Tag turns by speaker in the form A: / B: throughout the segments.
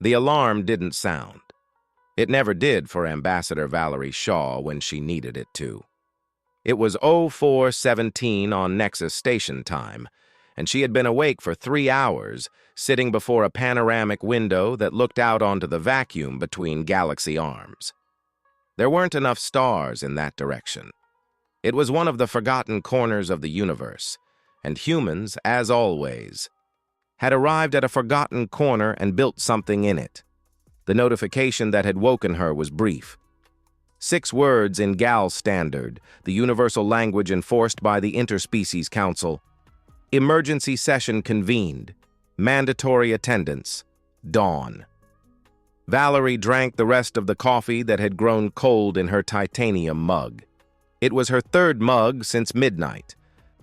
A: The alarm didn't sound. It never did for Ambassador Valerie Shaw when she needed it to. It was 04:17 on Nexus station time, and she had been awake for 3 hours, sitting before a panoramic window that looked out onto the vacuum between galaxy arms. There weren't enough stars in that direction. It was one of the forgotten corners of the universe, and humans, as always, had arrived at a forgotten corner and built something in it. The notification that had woken her was brief. 6 words in Gal Standard, the universal language enforced by the Interspecies Council. Emergency session convened. Mandatory attendance. Dawn. Valerie drank the rest of the coffee that had grown cold in her titanium mug. It was her 3rd mug since midnight,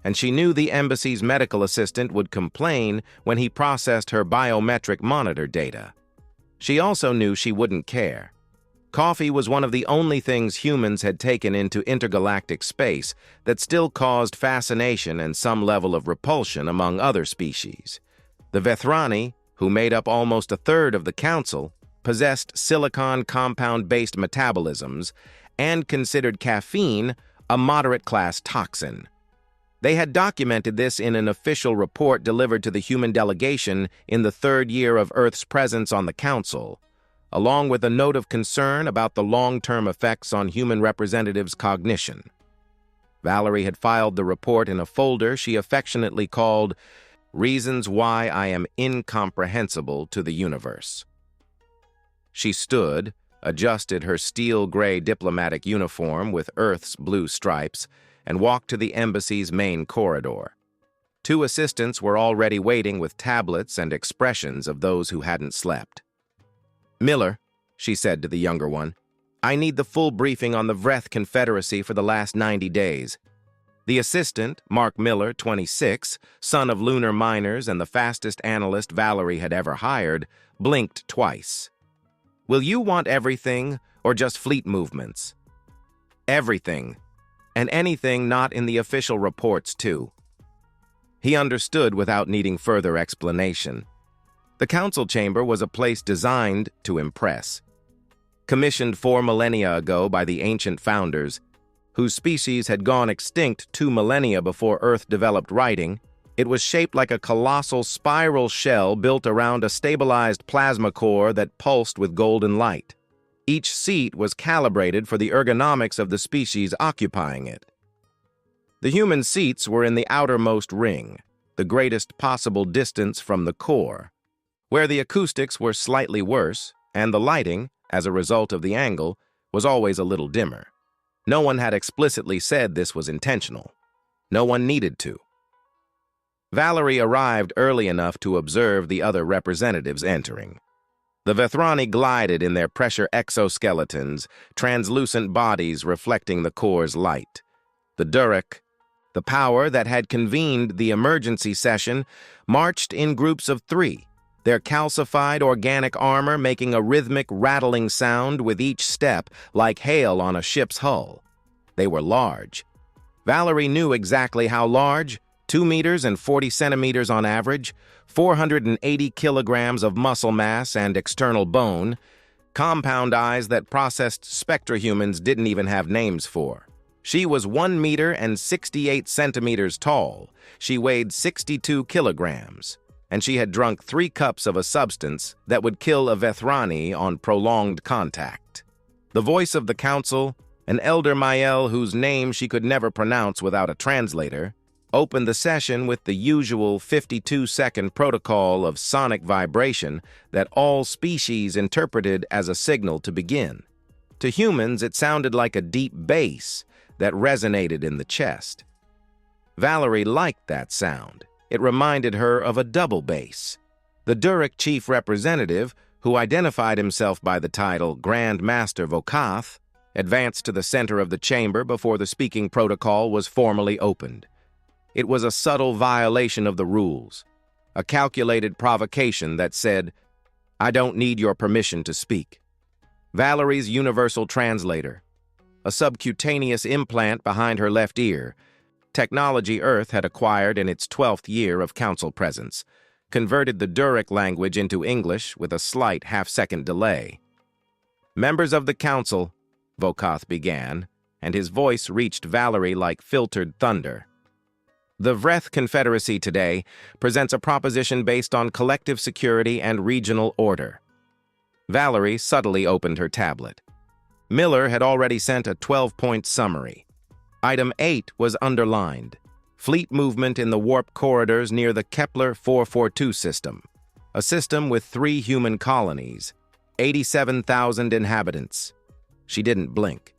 A: and she knew the embassy's medical assistant would complain when he processed her biometric monitor data. She also knew she wouldn't care. Coffee was one of the only things humans had taken into intergalactic space that still caused fascination and some level of repulsion among other species. The Vethrani, who made up almost a third of the council, possessed silicon compound-based metabolisms and considered caffeine a moderate-class toxin. They had documented this in an official report delivered to the human delegation in the 3rd year of Earth's presence on the council, along with a note of concern about the long-term effects on human representatives' cognition. Valerie had filed the report in a folder she affectionately called Reasons Why I Am Incomprehensible to the Universe. She stood, adjusted her steel-gray diplomatic uniform with Earth's blue stripes, and walked to the embassy's main corridor. 2 assistants were already waiting with tablets and expressions of those who hadn't slept. "Miller," she said to the younger one, "I need the full briefing on the Vreth Confederacy for the last 90 days. The assistant, Mark Miller, 26, son of lunar miners and the fastest analyst Valerie had ever hired, blinked twice. "Will you want everything, or just fleet movements?" "Everything, and anything not in the official reports, too." He understood without needing further explanation. The council chamber was a place designed to impress. Commissioned 4 millennia ago by the ancient founders, whose species had gone extinct 2 millennia before Earth developed writing, it was shaped like a colossal spiral shell built around a stabilized plasma core that pulsed with golden light. Each seat was calibrated for the ergonomics of the species occupying it. The human seats were in the outermost ring, the greatest possible distance from the core, where the acoustics were slightly worse, and the lighting, as a result of the angle, was always a little dimmer. No one had explicitly said this was intentional. No one needed to. Valerie arrived early enough to observe the other representatives entering. The Vethrani glided in their pressure exoskeletons, translucent bodies reflecting the core's light. The Durek, the power that had convened the emergency session, marched in groups of 3, their calcified organic armor making a rhythmic rattling sound with each step like hail on a ship's hull. They were large. Valerie knew exactly how large: 2 meters and 40 centimeters on average, 480 kilograms of muscle mass and external bone, compound eyes that processed spectrahumans didn't even have names for. She was 1 meter and 68 centimeters tall. She weighed 62 kilograms. And she had drunk 3 cups of a substance that would kill a Vethrani on prolonged contact. The voice of the council, an elder Mael whose name she could never pronounce without a translator, opened the session with the usual 52-second protocol of sonic vibration that all species interpreted as a signal to begin. To humans, it sounded like a deep bass that resonated in the chest. Valerie liked that sound. It reminded her of a double bass. The Durek chief representative, who identified himself by the title Grand Master Vokath, advanced to the center of the chamber before the speaking protocol was formally opened. It was a subtle violation of the rules, a calculated provocation that said, "I don't need your permission to speak." Valerie's universal translator, a subcutaneous implant behind her left ear, technology Earth had acquired in its 12th year of council presence, converted the Duric language into English with a slight half-second delay. "Members of the Council," Vokath began, and his voice reached Valerie like filtered thunder. "The Vreth Confederacy today presents a proposition based on collective security and regional order." Valerie subtly opened her tablet. Miller had already sent a 12-point summary. Item 8 was underlined: fleet movement in the warp corridors near the Kepler 442 system, a system with 3 human colonies, 87,000 inhabitants. She didn't blink.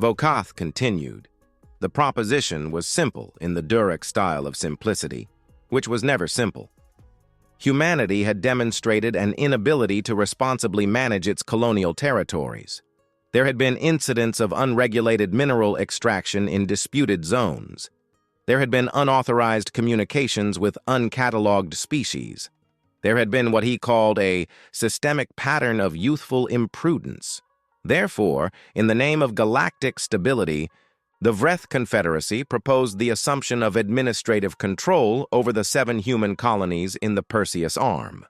A: Vokath continued. The proposition was simple in the Duric style of simplicity, which was never simple. Humanity had demonstrated an inability to responsibly manage its colonial territories. There had been incidents of unregulated mineral extraction in disputed zones. There had been unauthorized communications with uncatalogued species. There had been what he called a systemic pattern of youthful imprudence. Therefore, in the name of galactic stability, the Vreth Confederacy proposed the assumption of administrative control over the 7 human colonies in the Perseus Arm.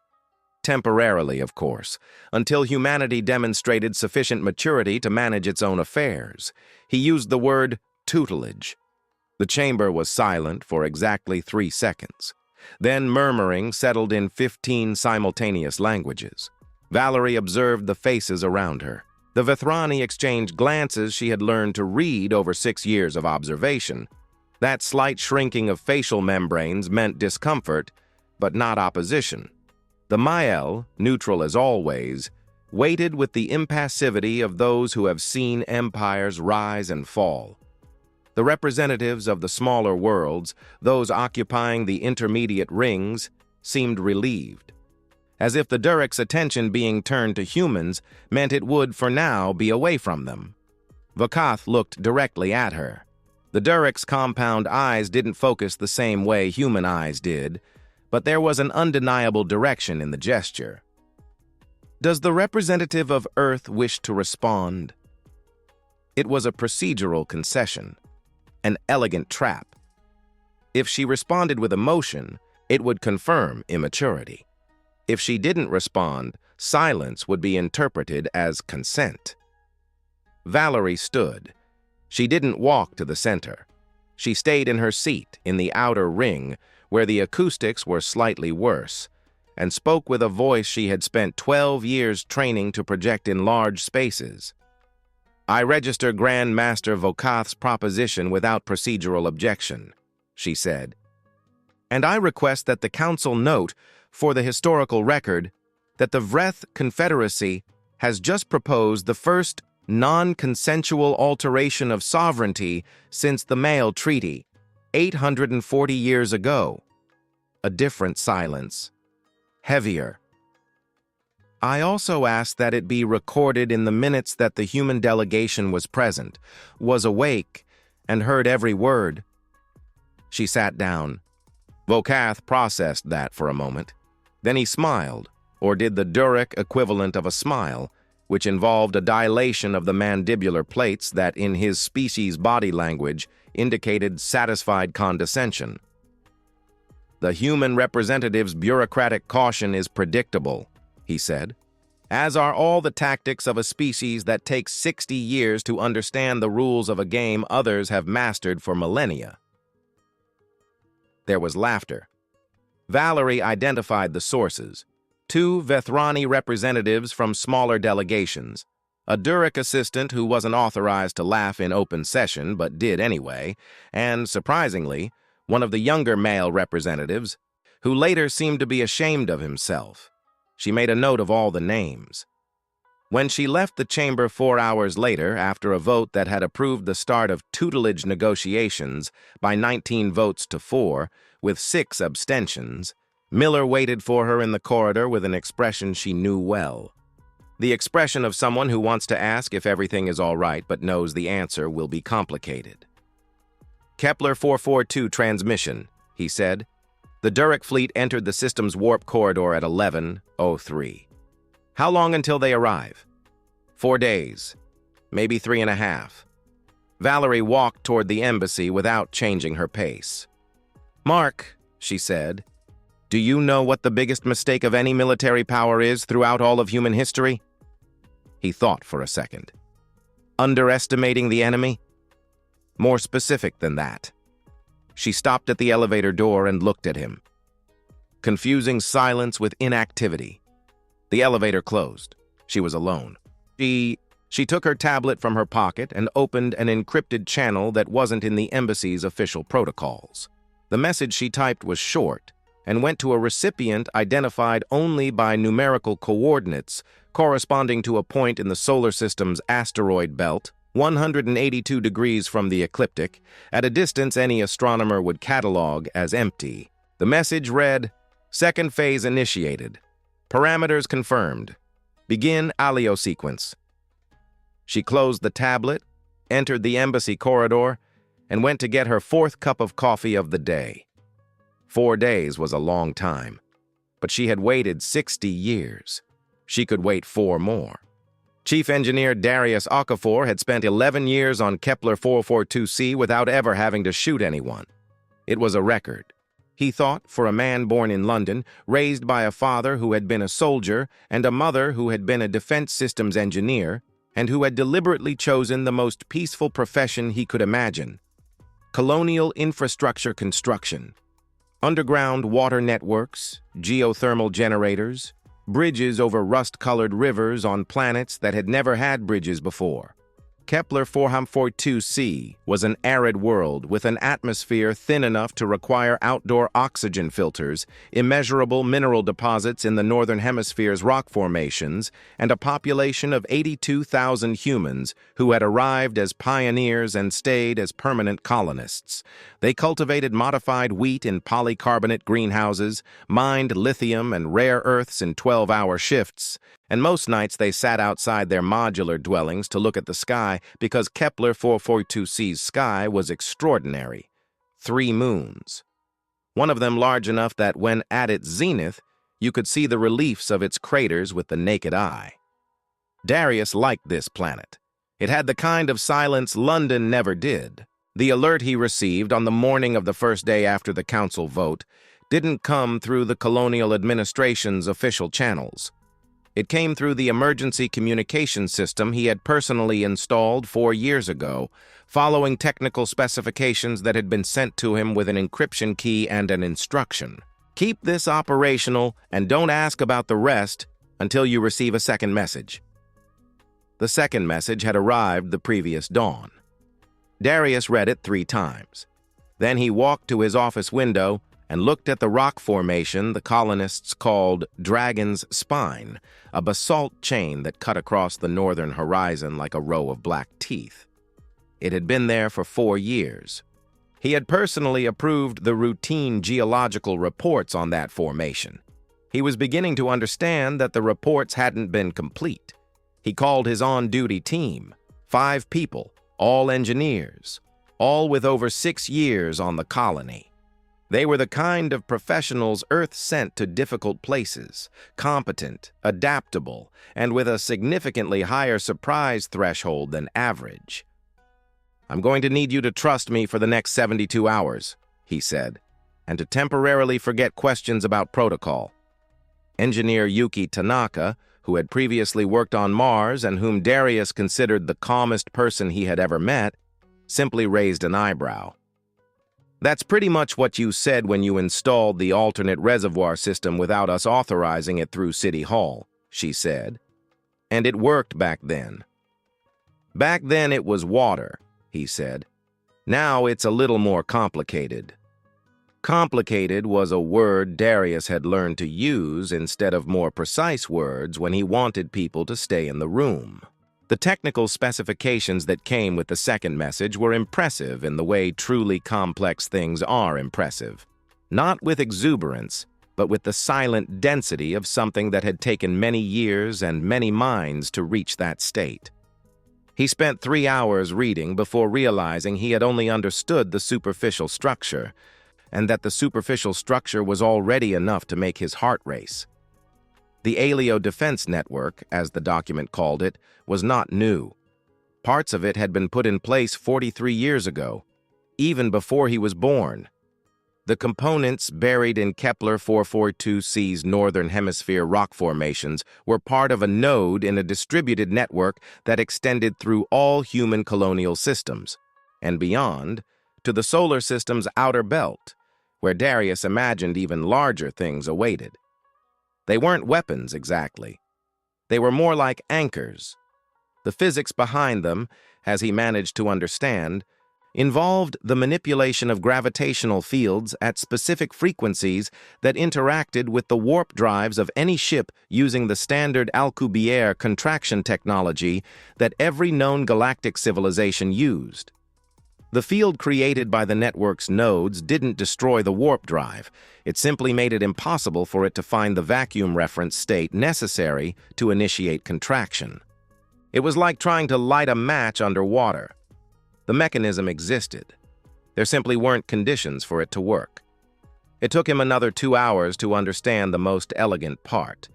A: Temporarily, of course, until humanity demonstrated sufficient maturity to manage its own affairs. He used the word tutelage. The chamber was silent for exactly 3 seconds. Then murmuring settled in 15 simultaneous languages. Valerie observed the faces around her. The Vethrani exchanged glances she had learned to read over 6 years of observation. That slight shrinking of facial membranes meant discomfort, but not opposition. The Mael, neutral as always, waited with the impassivity of those who have seen empires rise and fall. The representatives of the smaller worlds, those occupying the intermediate rings, seemed relieved, as if the Duric's attention being turned to humans meant it would, for now, be away from them. Vokath looked directly at her. The Duric's compound eyes didn't focus the same way human eyes did, but there was an undeniable direction in the gesture. "Does the representative of Earth wish to respond?" It was a procedural concession, an elegant trap. If she responded with emotion, it would confirm immaturity. If she didn't respond, silence would be interpreted as consent. Valerie stood. She didn't walk to the center. She stayed in her seat in the outer ring, where the acoustics were slightly worse, and spoke with a voice she had spent 12 years training to project in large spaces. "I register Grand Master Vokath's proposition without procedural objection," she said. "And I request that the Council note, for the historical record, that the Vreth Confederacy has just proposed the first non-consensual alteration of sovereignty since the Mael Treaty, 840 years ago." A different silence. Heavier. "I also ask that it be recorded in the minutes that the human delegation was present, was awake, and heard every word." She sat down. Vokath processed that for a moment. Then he smiled, or did the Duric equivalent of a smile, which involved a dilation of the mandibular plates that, in his species' body language, indicated satisfied condescension. "The human representative's bureaucratic caution is predictable," he said, "as are all the tactics of a species that takes 60 years to understand the rules of a game others have mastered for millennia." There was laughter. Valerie identified the sources: 2 Vethrani representatives from smaller delegations, a Duric assistant who wasn't authorized to laugh in open session but did anyway, and, surprisingly, one of the younger male representatives, who later seemed to be ashamed of himself. She made a note of all the names. When she left the chamber 4 hours later, after a vote that had approved the start of tutelage negotiations by 19 votes to 4, with 6 abstentions, Miller waited for her in the corridor with an expression she knew well. The expression of someone who wants to ask if everything is all right but knows the answer will be complicated. "Kepler 442 transmission," he said. "The Duric fleet entered the system's warp corridor at 11:03. How long until they arrive?" 4 days. Maybe 3.5. Valerie walked toward the embassy without changing her pace. "Mark," she said, Do you know what the biggest mistake of any military power is throughout all of human history? He thought for a second. Underestimating the enemy? More specific than that. She stopped at the elevator door and looked at him, confusing silence with inactivity. The elevator closed. She was alone. She took her tablet from her pocket and opened an encrypted channel that wasn't in the embassy's official protocols. The message she typed was short and went to a recipient identified only by numerical coordinates corresponding to a point in the solar system's asteroid belt, 182 degrees from the ecliptic, at a distance any astronomer would catalog as empty. The message read, "Second phase initiated. Parameters confirmed. Begin alio sequence." She closed the tablet, entered the embassy corridor, and went to get her fourth cup of coffee of the day. 4 days was a long time, but she had waited 60 years. She could wait 4 more. Chief Engineer Darius Okafor had spent 11 years on Kepler 442c without ever having to shoot anyone. It was a record. He thought, for a man born in London, raised by a father who had been a soldier and a mother who had been a defense systems engineer, and who had deliberately chosen the most peaceful profession he could imagine: colonial infrastructure construction. Underground water networks, geothermal generators, bridges over rust-colored rivers on planets that had never had bridges before. Kepler 442c was an arid world with an atmosphere thin enough to require outdoor oxygen filters, immeasurable mineral deposits in the northern hemisphere's rock formations, and a population of 82,000 humans who had arrived as pioneers and stayed as permanent colonists. They cultivated modified wheat in polycarbonate greenhouses, mined lithium and rare earths in 12-hour shifts, and most nights they sat outside their modular dwellings to look at the sky because Kepler 442c's sky was extraordinary. 3 moons. One of them large enough that when at its zenith, you could see the reliefs of its craters with the naked eye. Darius liked this planet. It had the kind of silence London never did. The alert he received on the morning of the first day after the council vote didn't come through the colonial administration's official channels. It came through the emergency communication system he had personally installed 4 years ago, following technical specifications that had been sent to him with an encryption key and an instruction. Keep this operational and don't ask about the rest until you receive a second message. The second message had arrived the previous dawn. Darius read it 3 times. Then he walked to his office window and looked at the rock formation the colonists called Dragon's Spine, a basalt chain that cut across the northern horizon like a row of black teeth. It had been there for 4 years. He had personally approved the routine geological reports on that formation. He was beginning to understand that the reports hadn't been complete. He called his on-duty team, 5 people, all engineers, all with over 6 years on the colony. They were the kind of professionals Earth sent to difficult places, competent, adaptable, and with a significantly higher surprise threshold than average. "I'm going to need you to trust me for the next 72 hours, he said, "and to temporarily forget questions about protocol." Engineer Yuki Tanaka, who had previously worked on Mars and whom Darius considered the calmest person he had ever met, simply raised an eyebrow. "That's pretty much what you said when you installed the alternate reservoir system without us authorizing it through City Hall," she said. "And it worked back then." "Back then it was water," he said. "Now it's a little more complicated." Complicated was a word Darius had learned to use instead of more precise words when he wanted people to stay in the room. The technical specifications that came with the second message were impressive in the way truly complex things are impressive. Not with exuberance, but with the silent density of something that had taken many years and many minds to reach that state. He spent 3 hours reading before realizing he had only understood the superficial structure, and that the superficial structure was already enough to make his heart race. The Alio Defense Network, as the document called it, was not new. Parts of it had been put in place 43 years ago, even before he was born. The components buried in Kepler 442c's northern hemisphere rock formations were part of a node in a distributed network that extended through all human colonial systems, and beyond, to the solar system's outer belt, where Darius imagined even larger things awaited. They weren't weapons, exactly. They were more like anchors. The physics behind them, as he managed to understand, involved the manipulation of gravitational fields at specific frequencies that interacted with the warp drives of any ship using the standard Alcubierre contraction technology that every known galactic civilization used. The field created by the network's nodes didn't destroy the warp drive. It simply made it impossible for it to find the vacuum reference state necessary to initiate contraction. It was like trying to light a match underwater. The mechanism existed. There simply weren't conditions for it to work. It took him another 2 hours to understand the most elegant part.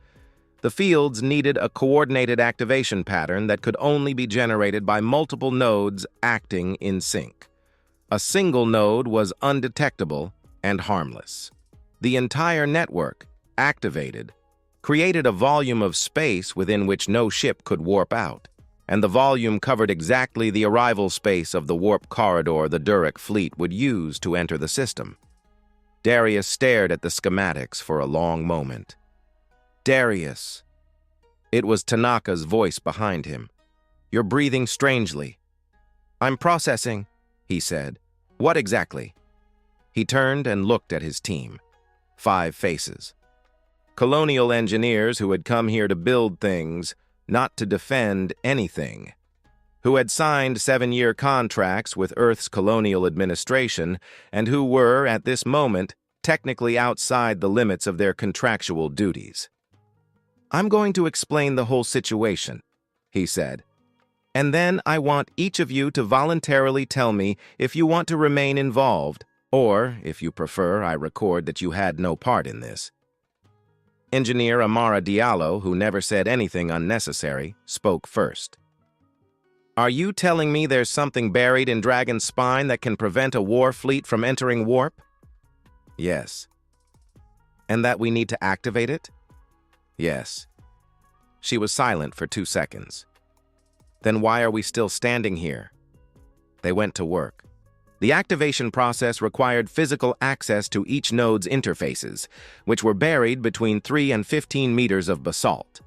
A: The fields needed a coordinated activation pattern that could only be generated by multiple nodes acting in sync. A single node was undetectable and harmless. The entire network, activated, created a volume of space within which no ship could warp out, and the volume covered exactly the arrival space of the warp corridor the Durek fleet would use to enter the system. Darius stared at the schematics for a long moment. Darius. It was Tanaka's voice behind him. You're breathing strangely. I'm processing, he said. What exactly? He turned and looked at his team. 5 faces. Colonial engineers who had come here to build things, not to defend anything, who had signed 7-year contracts with Earth's colonial administration and who were, at this moment, technically outside the limits of their contractual duties. I'm going to explain the whole situation, he said, and then I want each of you to voluntarily tell me if you want to remain involved, or, if you prefer, I record that you had no part in this. Engineer Amara Diallo, who never said anything unnecessary, spoke first. Are you telling me there's something buried in Dragon's spine that can prevent a war fleet from entering warp? Yes. And that we need to activate it? Yes. She was silent for 2 seconds. Then why are we still standing here? They went to work. The activation process required physical access to each node's interfaces, which were buried between 3 and 15 meters of basalt.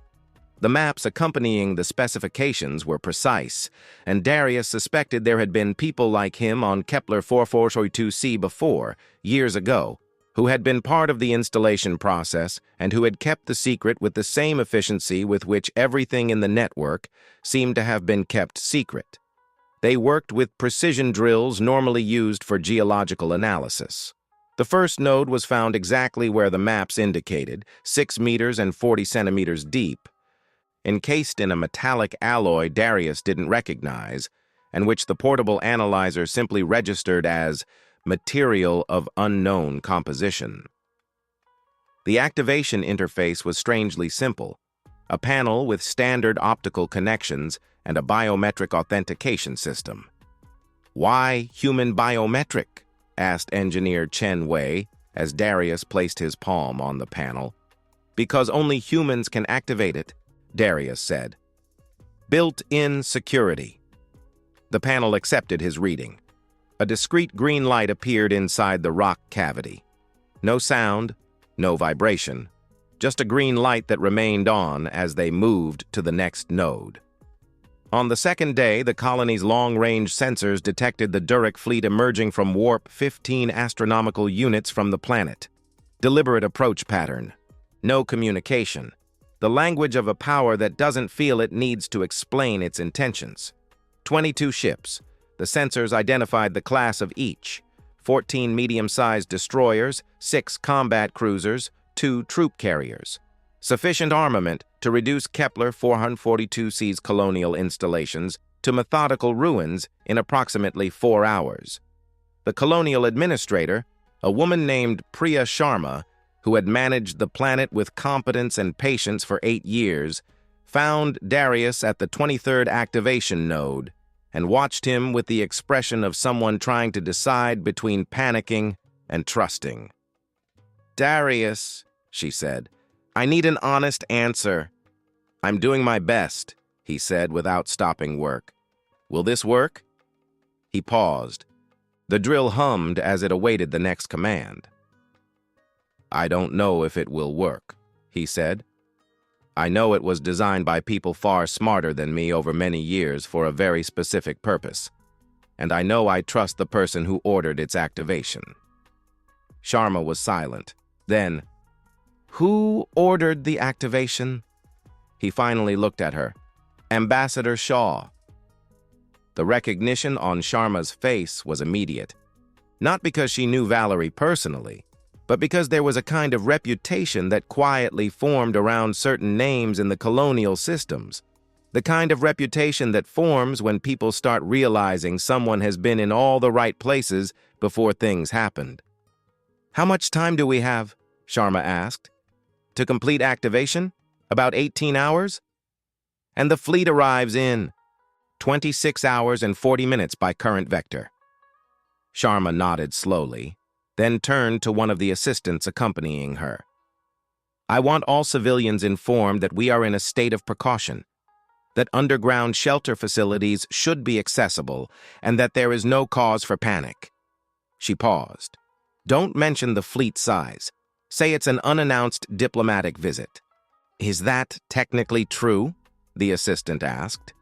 A: The maps accompanying the specifications were precise, and Darius suspected there had been people like him on Kepler 442c before, years ago, who had been part of the installation process and who had kept the secret with the same efficiency with which everything in the network seemed to have been kept secret. They worked with precision drills normally used for geological analysis. The first node was found exactly where the maps indicated, 6 meters and 40 centimeters deep, encased in a metallic alloy Darius didn't recognize, and which the portable analyzer simply registered as material of unknown composition. The activation interface was strangely simple, a panel with standard optical connections and a biometric authentication system. Why human biometric? Asked engineer Chen Wei as Darius placed his palm on the panel. Because only humans can activate it, Darius said. Built-in security. The panel accepted his reading. A discrete green light appeared inside the rock cavity. No sound, no vibration, just a green light that remained on as they moved to the next node. On the second day, the colony's long-range sensors detected the Durek fleet emerging from warp 15 astronomical units from the planet. Deliberate approach pattern. No communication. The language of a power that doesn't feel it needs to explain its intentions. 22 ships. The sensors identified the class of each. 14 medium-sized destroyers, 6 combat cruisers, 2 troop carriers. Sufficient armament to reduce Kepler 442c's colonial installations to methodical ruins in approximately 4 hours. The colonial administrator, a woman named Priya Sharma, who had managed the planet with competence and patience for 8 years, found Darius at the 23rd activation node and watched him with the expression of someone trying to decide between panicking and trusting. "Darius," she said, "I need an honest answer." "I'm doing my best," he said without stopping work. "Will this work?" He paused. The drill hummed as it awaited the next command. "I don't know if it will work," he said. "I know it was designed by people far smarter than me over many years for a very specific purpose, and I know I trust the person who ordered its activation." Sharma was silent. Then, "Who ordered the activation?" He finally looked at her. "Ambassador Shaw." The recognition on Sharma's face was immediate, not because she knew Valerie personally, but because there was a kind of reputation that quietly formed around certain names in the colonial systems, the kind of reputation that forms when people start realizing someone has been in all the right places before things happened. "How much time do we have?" Sharma asked. "To complete activation? About 18 hours? And the fleet arrives in 26 hours and 40 minutes by current vector." Sharma nodded slowly, then turned to one of the assistants accompanying her. "I want all civilians informed that we are in a state of precaution, that underground shelter facilities should be accessible, and that there is no cause for panic." She paused. "Don't mention the fleet size. Say it's an unannounced diplomatic visit." "Is that technically true?" the assistant asked.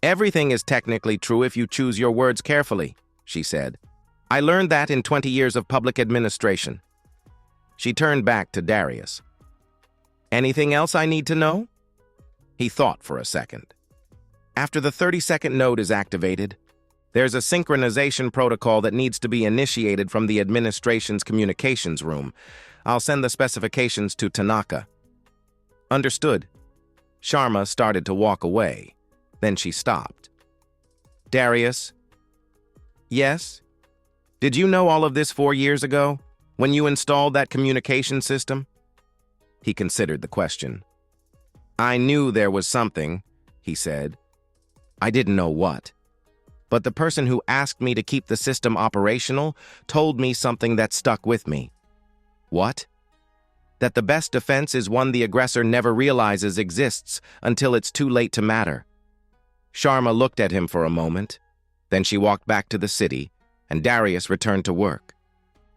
A: "Everything is technically true if you choose your words carefully," she said. "I learned that in 20 years of public administration." She turned back to Darius. "Anything else I need to know?" He thought for a second. "After the 30-second node is activated, there's a synchronization protocol that needs to be initiated from the administration's communications room. I'll send the specifications to Tanaka." "Understood." Sharma started to walk away. Then she stopped. "Darius?" "Yes?" "Did you know all of this 4 years ago, when you installed that communication system?" He considered the question. "I knew there was something," he said. "I didn't know what. But the person who asked me to keep the system operational told me something that stuck with me." "What?" "That the best defense is one the aggressor never realizes exists until it's too late to matter." Sharma looked at him for a moment. Then she walked back to the city, and Darius returned to work.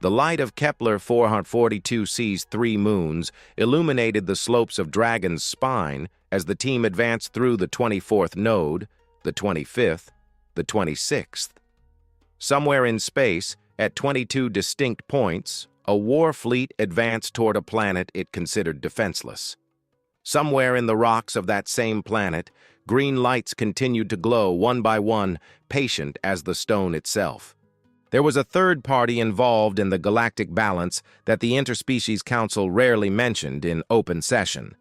A: The light of Kepler 442c's 3 moons illuminated the slopes of Dragon's spine as the team advanced through the 24th node, the 25th, the 26th. Somewhere in space, at 22 distinct points, a war fleet advanced toward a planet it considered defenseless. Somewhere in the rocks of that same planet, green lights continued to glow one by one, patient as the stone itself. There was a third party involved in the galactic balance that the Interspecies Council rarely mentioned in open session.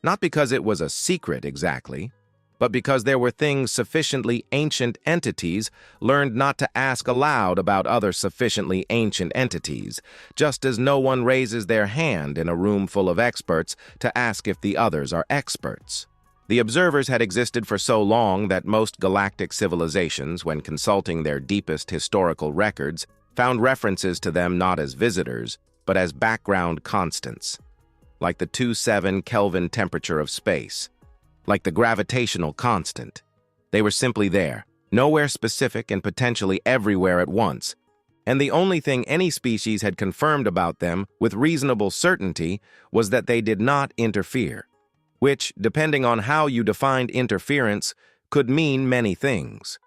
A: Not because it was a secret exactly, but because there were things sufficiently ancient entities learned not to ask aloud about other sufficiently ancient entities, just as no one raises their hand in a room full of experts to ask if the others are experts. The observers had existed for so long that most galactic civilizations, when consulting their deepest historical records, found references to them not as visitors, but as background constants, like the 27 Kelvin temperature of space, like the gravitational constant. They were simply there, nowhere specific and potentially everywhere at once, and the only thing any species had confirmed about them with reasonable certainty was that they did not interfere, which, depending on how you defined interference, could mean many things.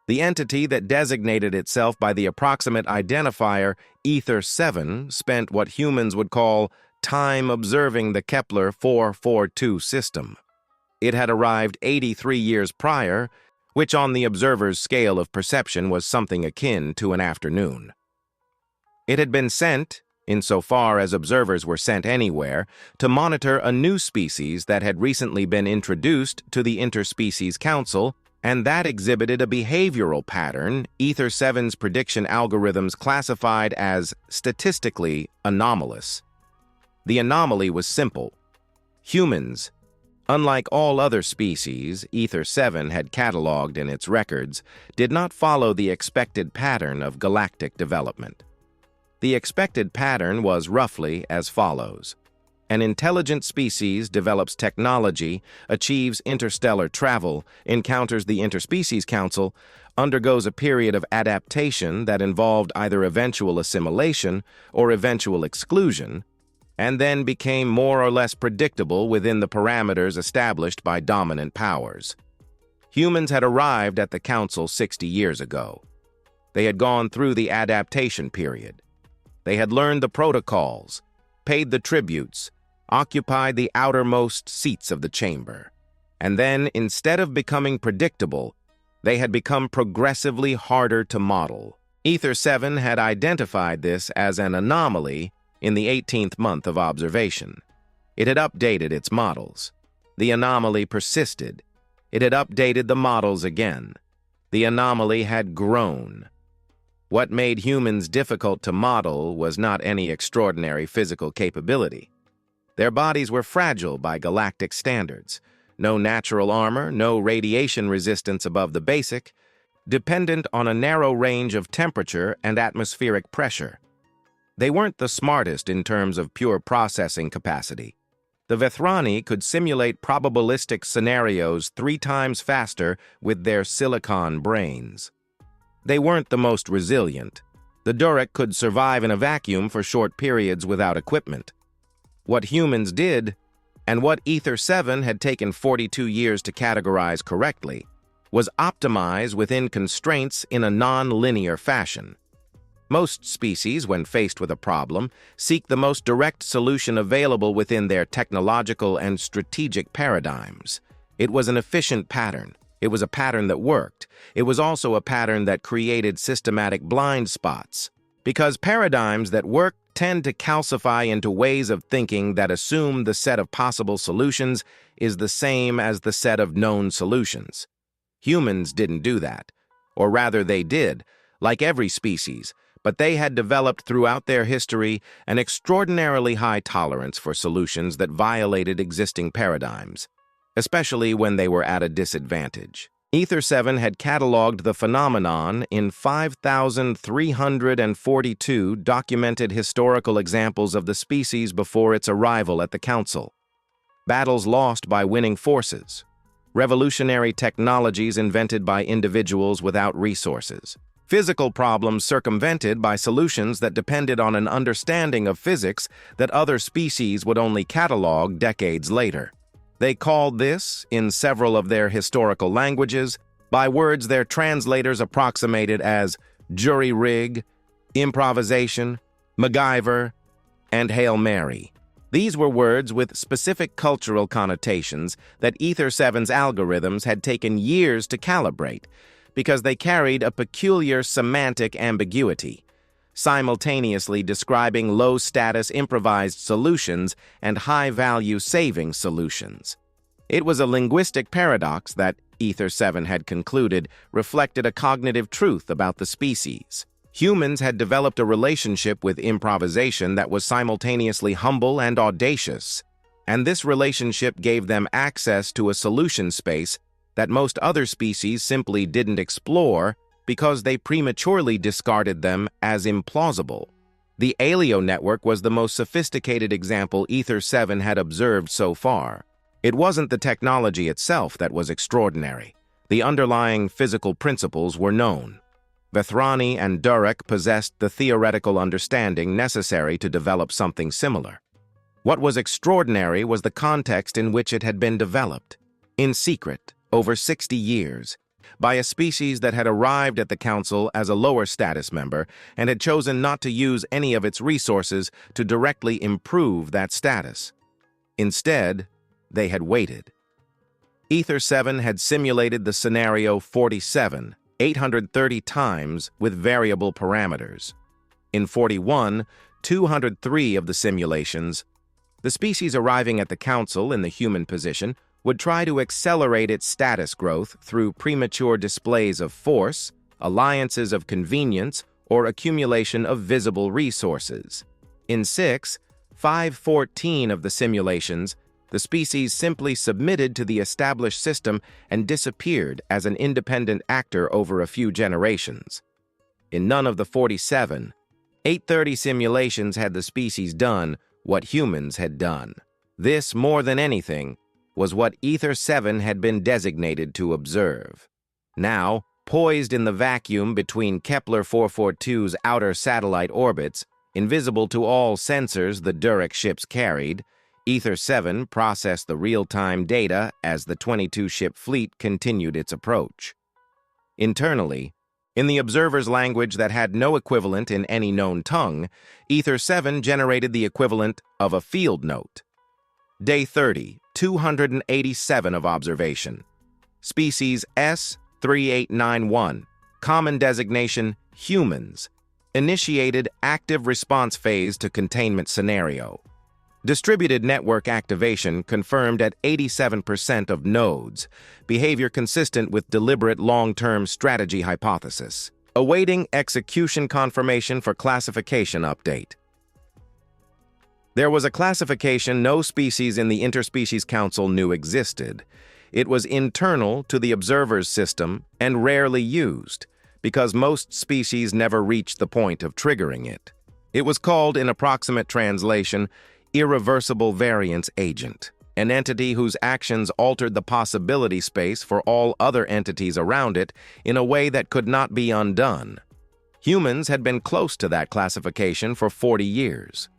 A: The entity that designated itself by the approximate identifier Ether 7 spent what humans would call time observing the Kepler 442 system. It had arrived 83 years prior, which on the observer's scale of perception was something akin to an afternoon. It had been sent, insofar as observers were sent anywhere, to monitor a new species that had recently been introduced to the Interspecies Council, and that exhibited a behavioral pattern Ether 7's prediction algorithms classified as statistically anomalous. The anomaly was simple. Humans, unlike all other species Ether 7 had cataloged in its records, did not follow the expected pattern of galactic development. The expected pattern was roughly as follows. An intelligent species develops technology, achieves interstellar travel, encounters the Interspecies Council, undergoes a period of adaptation that involved either eventual assimilation or eventual exclusion, and then became more or less predictable within the parameters established by dominant powers. Humans had arrived at the Council 60 years ago. They had gone through the adaptation period. They had learned the protocols, paid the tributes, occupied the outermost seats of the chamber. And then, instead of becoming predictable, they had become progressively harder to model. Ether 7 had identified this as an anomaly in the 18th month of observation. It had updated its models. The anomaly persisted. It had updated the models again. The anomaly had grown. What made humans difficult to model was not any extraordinary physical capability. Their bodies were fragile by galactic standards. No natural armor, no radiation resistance above the basic, dependent on a narrow range of temperature and atmospheric pressure. They weren't the smartest in terms of pure processing capacity. The Vethrani could simulate probabilistic scenarios 3 times faster with their silicon brains. They weren't the most resilient. The Durek could survive in a vacuum for short periods without equipment. What humans did, and what Ether 7 had taken 42 years to categorize correctly, was optimize within constraints in a non-linear fashion. Most species, when faced with a problem, seek the most direct solution available within their technological and strategic paradigms. It was an efficient pattern. It was a pattern that worked. It was also a pattern that created systematic blind spots. Because paradigms that work tend to calcify into ways of thinking that assume the set of possible solutions is the same as the set of known solutions. Humans didn't do that. Or rather, they did, like every species, but they had developed throughout their history an extraordinarily high tolerance for solutions that violated existing paradigms, especially when they were at a disadvantage. Ether 7 had cataloged the phenomenon in 5,342 documented historical examples of the species before its arrival at the Council. Battles lost by winning forces. Revolutionary technologies invented by individuals without resources. Physical problems circumvented by solutions that depended on an understanding of physics that other species would only catalog decades later. They called this, in several of their historical languages, by words their translators approximated as jury-rig, improvisation, MacGyver, and Hail Mary. These were words with specific cultural connotations that Ether 7's algorithms had taken years to calibrate because they carried a peculiar semantic ambiguity, simultaneously describing low-status improvised solutions and high-value saving solutions. It was a linguistic paradox that, Ether 7 had concluded, reflected a cognitive truth about the species. Humans had developed a relationship with improvisation that was simultaneously humble and audacious, and this relationship gave them access to a solution space that most other species simply didn't explore because they prematurely discarded them as implausible. The Alio network was the most sophisticated example Ether 7 had observed so far. It wasn't the technology itself that was extraordinary. The underlying physical principles were known. Vethrani and Durek possessed the theoretical understanding necessary to develop something similar. What was extraordinary was the context in which it had been developed. In secret, over 60 years, by a species that had arrived at the Council as a lower status member and had chosen not to use any of its resources to directly improve that status. Instead, they had waited. Ether 7 had simulated the scenario 47, 830 times with variable parameters. In 41, 203 of the simulations, the species arriving at the Council in the human position would try to accelerate its status growth through premature displays of force, alliances of convenience, or accumulation of visible resources. In 514 of the simulations, the species simply submitted to the established system and disappeared as an independent actor over a few generations. In none of the 47, 830 simulations had the species done what humans had done. This, more than anything, was what Ether 7 had been designated to observe. Now, poised in the vacuum between Kepler 442's outer satellite orbits, invisible to all sensors the Durac ships carried, Ether 7 processed the real-time data as the 22-ship fleet continued its approach. Internally, in the observer's language that had no equivalent in any known tongue, Ether 7 generated the equivalent of a field note. Day 30, 287 of observation. Species S3891, common designation humans, initiated active response phase to containment scenario. Distributed network activation confirmed at 87% of nodes, behavior consistent with deliberate long-term strategy hypothesis. Awaiting execution confirmation for classification update. There was a classification no species in the Interspecies Council knew existed. It was internal to the observer's system and rarely used, because most species never reached the point of triggering it. It was called, in approximate translation, irreversible variance agent, an entity whose actions altered the possibility space for all other entities around it in a way that could not be undone. Humans had been close to that classification for 40 years.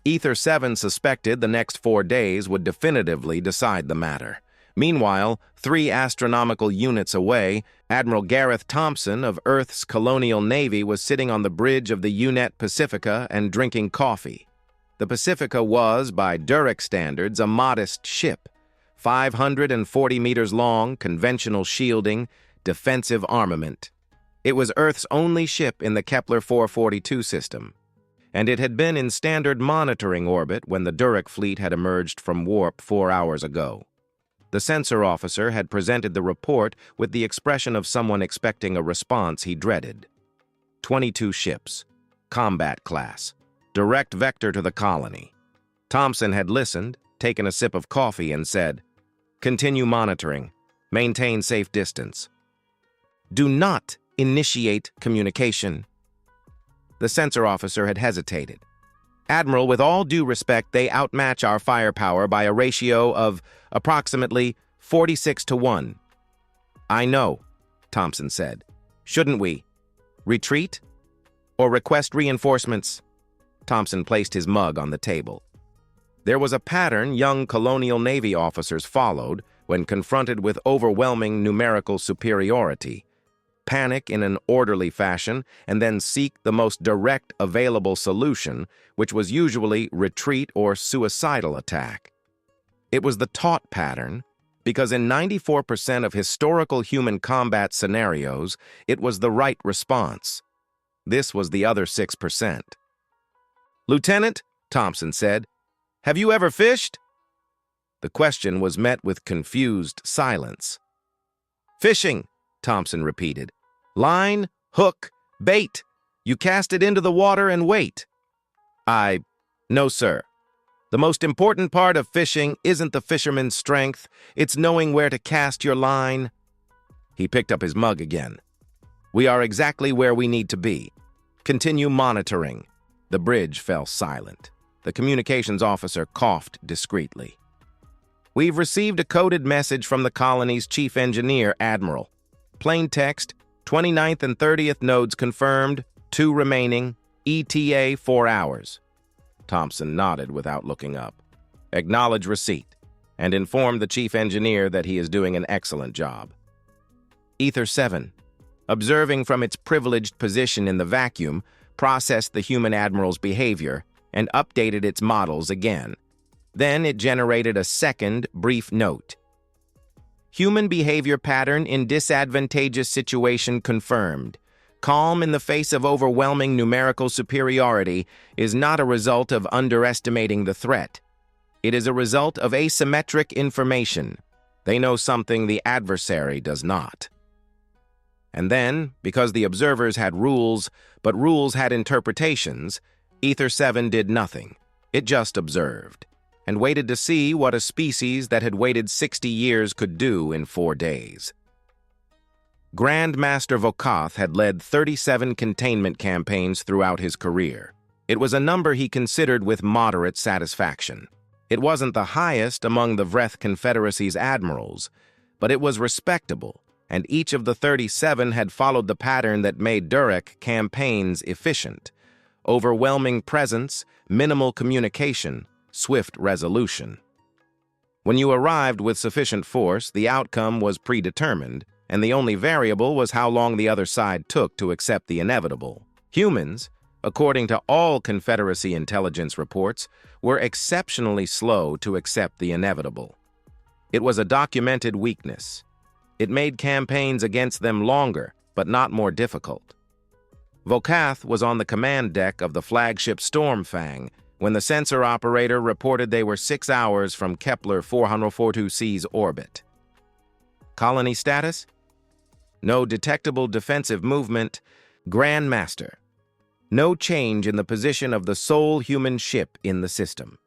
A: Ether 7 suspected the next 4 days would definitively decide the matter. Meanwhile, 3 astronomical units away, Admiral Gareth Thompson of Earth's Colonial Navy was sitting on the bridge of the UNET Pacifica and drinking coffee. The Pacifica was, by Durac standards, a modest ship, 540 meters long, conventional shielding, defensive armament. It was Earth's only ship in the Kepler 442 system, and it had been in standard monitoring orbit when the Durac fleet had emerged from warp 4 hours ago. The sensor officer had presented the report with the expression of someone expecting a response he dreaded. 22 ships, combat class, direct vector to the colony. Thompson had listened, taken a sip of coffee, and said, "Continue monitoring. Maintain safe distance. Do not initiate communication." The sensor officer had hesitated. "Admiral, with all due respect, they outmatch our firepower by a ratio of approximately 46 to 1. "I know," Thompson said. "Shouldn't we retreat or request reinforcements?" Thompson placed his mug on the table. There was a pattern young Colonial Navy officers followed when confronted with overwhelming numerical superiority. Panic in an orderly fashion, and then seek the most direct available solution, which was usually retreat or suicidal attack. It was the taught pattern, because in 94% of historical human combat scenarios, it was the right response. This was the other 6%. "Lieutenant," Thompson said, "have you ever fished?" The question was met with confused silence. "Fishing," Thompson repeated. "Line, hook, bait. You cast it into the water and wait." No, sir. The most important part of fishing isn't the fisherman's strength, it's knowing where to cast your line." He picked up his mug again. "We are exactly where we need to be. Continue monitoring." The bridge fell silent. The communications officer coughed discreetly. "We've received a coded message from the colony's chief engineer, Admiral. Plain text, 29th and 30th nodes confirmed, 2 remaining, ETA 4 hours. Thompson nodded without looking up. "Acknowledge receipt, and inform the chief engineer that he is doing an excellent job." Ether 7, observing from its privileged position in the vacuum, processed the human admiral's behavior and updated its models again. Then it generated a second brief note. "Human behavior pattern in disadvantageous situation confirmed. Calm in the face of overwhelming numerical superiority is not a result of underestimating the threat. It is a result of asymmetric information. They know something the adversary does not." And then, because the observers had rules, but rules had interpretations, Ether 7 did nothing. It just observed, and waited to see what a species that had waited 60 years could do in 4 days. Grandmaster Vokath had led 37 containment campaigns throughout his career. It was a number he considered with moderate satisfaction. It wasn't the highest among the Vreth Confederacy's admirals, but it was respectable, and each of the 37 had followed the pattern that made Durek campaigns efficient. Overwhelming presence, minimal communication, swift resolution. When you arrived with sufficient force, the outcome was predetermined, and the only variable was how long the other side took to accept the inevitable. Humans, according to all Confederacy intelligence reports, were exceptionally slow to accept the inevitable. It was a documented weakness. It made campaigns against them longer, but not more difficult. Vokath was on the command deck of the flagship Stormfang when the sensor operator reported they were 6 hours from Kepler 442c's orbit. Colony status? No detectable defensive movement. Grandmaster. No change in the position of the sole human ship in the system.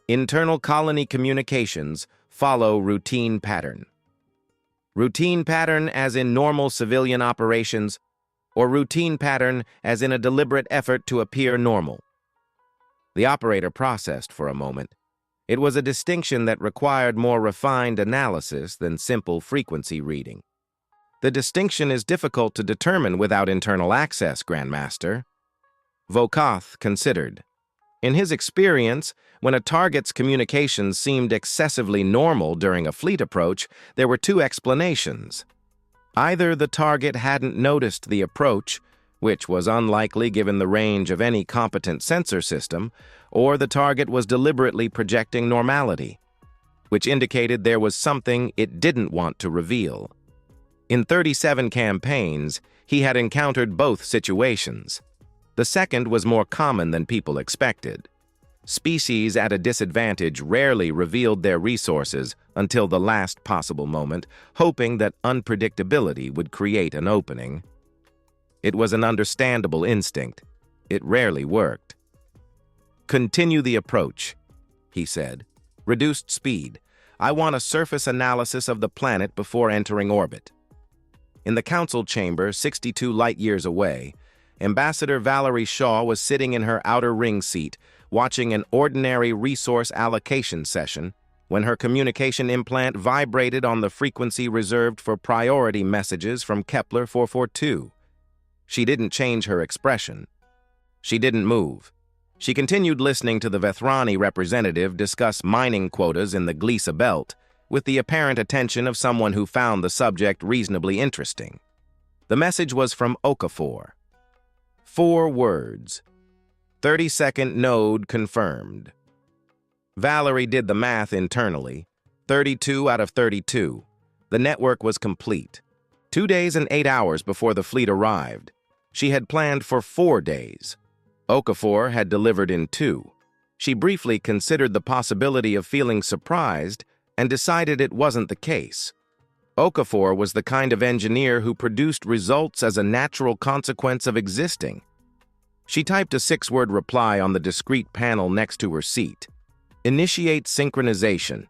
A: Internal colony communications follow routine pattern. Routine pattern as in normal civilian operations, or routine pattern as in a deliberate effort to appear normal. The operator processed for a moment. It was a distinction that required more refined analysis than simple frequency reading. The distinction is difficult to determine without internal access, Grandmaster. Vokath considered. In his experience, when a target's communications seemed excessively normal during a fleet approach, there were two explanations. Either the target hadn't noticed the approach, which was unlikely given the range of any competent sensor system, or the target was deliberately projecting normality, which indicated there was something it didn't want to reveal. In 37 campaigns, he had encountered both situations. The second was more common than people expected. Species at a disadvantage rarely revealed their resources until the last possible moment, hoping that unpredictability would create an opening. It was an understandable instinct. It rarely worked. "Continue the approach," he said. "Reduced speed. I want a surface analysis of the planet before entering orbit." In the council chamber, 62 light-years away, Ambassador Valerie Shaw was sitting in her outer ring seat, watching an ordinary resource allocation session, when her communication implant vibrated on the frequency reserved for priority messages from Kepler 442. She didn't change her expression. She didn't move. She continued listening to the Vethrani representative discuss mining quotas in the Glisa Belt, with the apparent attention of someone who found the subject reasonably interesting. The message was from Okafor. 4 words. 32nd node confirmed. Valerie did the math internally. 32 out of 32. The network was complete. 2 days and 8 hours before the fleet arrived. She had planned for 4 days. Okafor had delivered in 2. She briefly considered the possibility of feeling surprised and decided it wasn't the case. Okafor was the kind of engineer who produced results as a natural consequence of existing. She typed a 6-word reply on the discrete panel next to her seat. Initiate synchronization.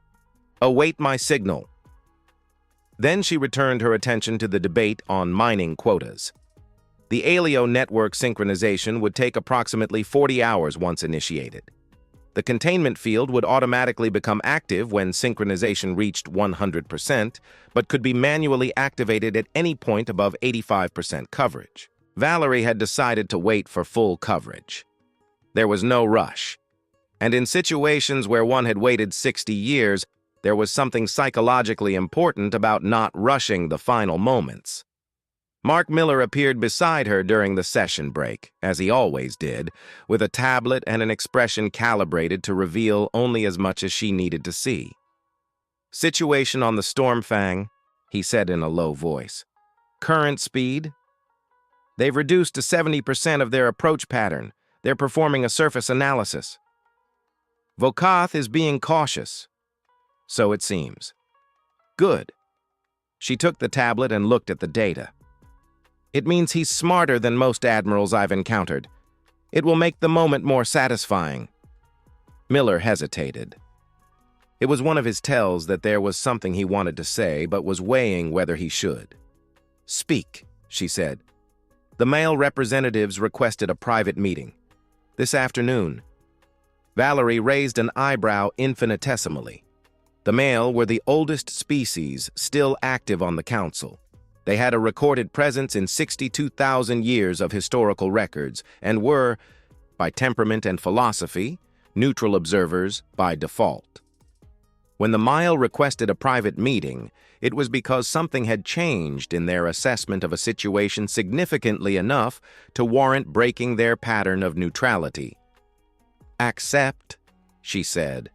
A: Await my signal. Then she returned her attention to the debate on mining quotas. The Alio network synchronization would take approximately 40 hours once initiated. The containment field would automatically become active when synchronization reached 100%, but could be manually activated at any point above 85% coverage. Valerie had decided to wait for full coverage. There was no rush. And in situations where one had waited 60 years, there was something psychologically important about not rushing the final moments. Mark Miller appeared beside her during the session break, as he always did, with a tablet and an expression calibrated to reveal only as much as she needed to see. "Situation on the Stormfang," he said in a low voice. "Current speed? They've reduced to 70% of their approach pattern. They're performing a surface analysis. Vokath is being cautious. So it seems. Good." She took the tablet and looked at the data. "It means he's smarter than most admirals I've encountered. It will make the moment more satisfying." Miller hesitated. It was one of his tells that there was something he wanted to say, but was weighing whether he should. "Speak," she said. "The male representatives requested a private meeting. This afternoon." Valerie raised an eyebrow infinitesimally. The male were the oldest species still active on the council. They had a recorded presence in 62,000 years of historical records and were, by temperament and philosophy, neutral observers by default. When the male requested a private meeting, it was because something had changed in their assessment of a situation significantly enough to warrant breaking their pattern of neutrality. "Accept," she said.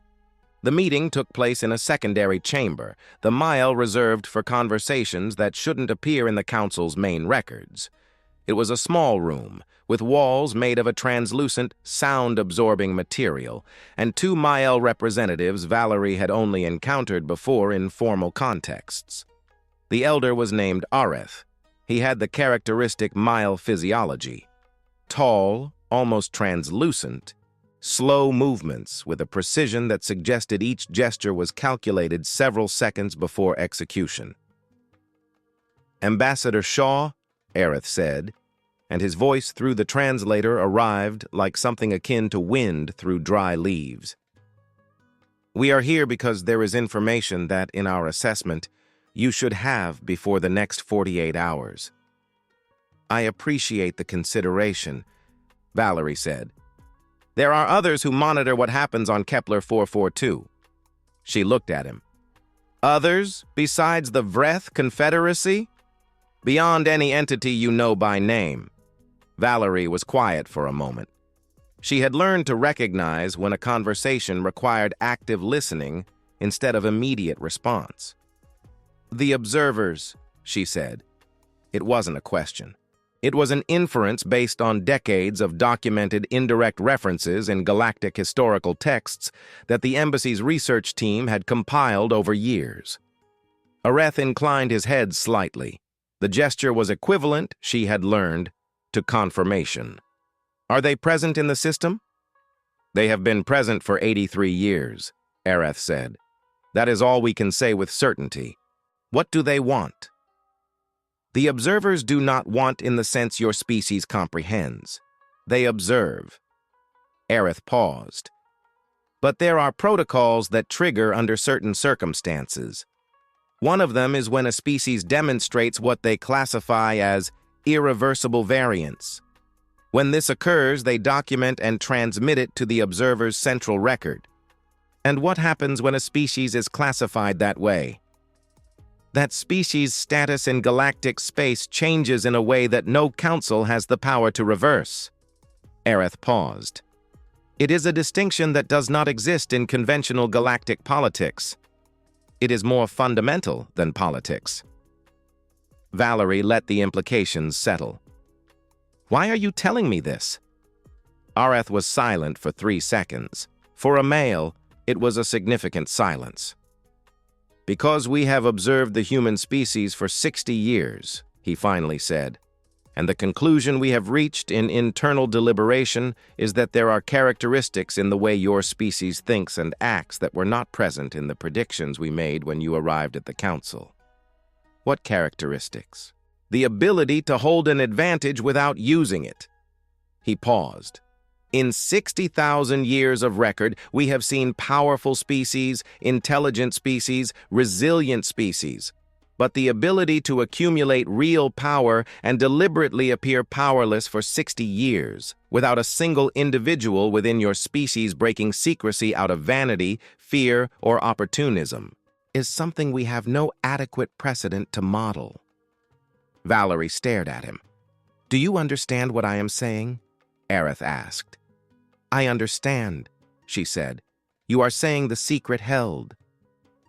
A: The meeting took place in a secondary chamber, the mile reserved for conversations that shouldn't appear in the council's main records. It was a small room, with walls made of a translucent, sound-absorbing material, and two mile representatives Valerie had only encountered before in formal contexts. The elder was named Areth. He had the characteristic mile physiology. Tall, almost translucent, slow movements with a precision that suggested each gesture was calculated several seconds before execution. "Ambassador Shaw," Areth said, and his voice through the translator arrived like something akin to wind through dry leaves. "We are here because there is information that, in our assessment, you should have before the next 48 hours. "I appreciate the consideration," Valerie said. "There are others who monitor what happens on Kepler 442. She looked at him. "Others besides the Vreth Confederacy? Beyond any entity you know by name." Valerie was quiet for a moment. She had learned to recognize when a conversation required active listening instead of immediate response. "The observers," she said. It wasn't a question. It was an inference based on decades of documented indirect references in galactic historical texts that the embassy's research team had compiled over years. Areth inclined his head slightly. The gesture was equivalent, she had learned, to confirmation. "Are they present in the system?" "They have been present for 83 years, Areth said. "That is all we can say with certainty. What do they want?" "The observers do not want in the sense your species comprehends. They observe." Areth paused. "But there are protocols that trigger under certain circumstances. One of them is when a species demonstrates what they classify as irreversible variance. When this occurs, they document and transmit it to the observer's central record. And what happens when a species is classified that way? That species' status in galactic space changes in a way that no council has the power to reverse." Areth paused. "It is a distinction that does not exist in conventional galactic politics. It is more fundamental than politics." Valerie let the implications settle. "Why are you telling me this?" Areth was silent for 3 seconds. For a male, it was a significant silence. "Because we have observed the human species for 60 years, he finally said, "and the conclusion we have reached in internal deliberation is that there are characteristics in the way your species thinks and acts that were not present in the predictions we made when you arrived at the council." "What characteristics?" "The ability to hold an advantage without using it." He paused. "In 60,000 years of record, we have seen powerful species, intelligent species, resilient species. But the ability to accumulate real power and deliberately appear powerless for 60 years, without a single individual within your species breaking secrecy out of vanity, fear, or opportunism, is something we have no adequate precedent to model." Valerie stared at him. "Do you understand what I am saying?" Areth asked. "I understand," she said. "You are saying the secret held."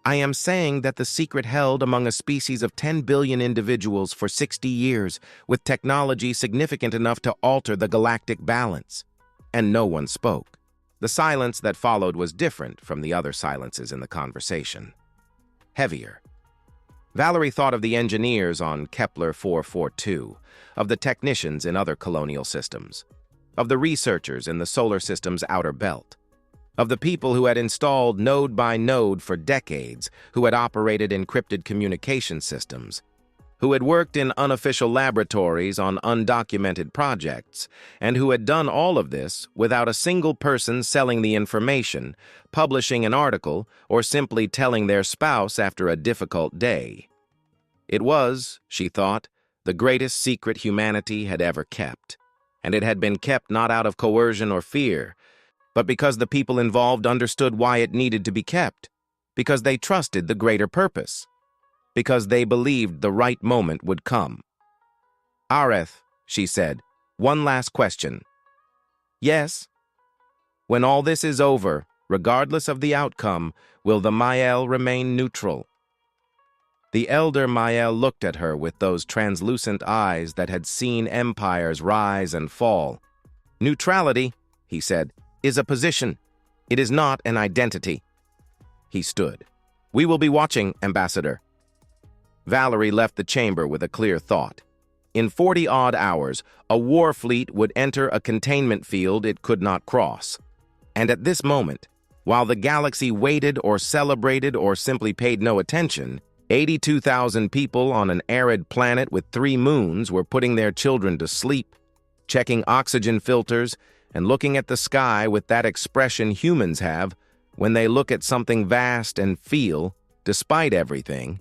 A: "I am saying that the secret held among a species of 10 billion individuals for 60 years, with technology significant enough to alter the galactic balance." And no one spoke. The silence that followed was different from the other silences in the conversation. Heavier. Valerie thought of the engineers on Kepler 442, of the technicians in other colonial systems, of the researchers in the solar system's outer belt, of the people who had installed node by node for decades, who had operated encrypted communication systems, who had worked in unofficial laboratories on undocumented projects, and who had done all of this without a single person selling the information, publishing an article, or simply telling their spouse after a difficult day. It was, she thought, the greatest secret humanity had ever kept, and it had been kept not out of coercion or fear, but because the people involved understood why it needed to be kept, because they trusted the greater purpose, because they believed the right moment would come. "Areth," she said, "one last question." "Yes?" "When all this is over, regardless of the outcome, will the Mael remain neutral?" The elder Mael looked at her with those translucent eyes that had seen empires rise and fall. "Neutrality," he said, "is a position. It is not an identity." He stood. "We will be watching, Ambassador." Valerie left the chamber with a clear thought. In 40-odd hours, a war fleet would enter a containment field it could not cross. And at this moment, while the galaxy waited or celebrated or simply paid no attention, 82,000 people on an arid planet with 3 moons were putting their children to sleep, checking oxygen filters, and looking at the sky with that expression humans have when they look at something vast and feel, despite everything,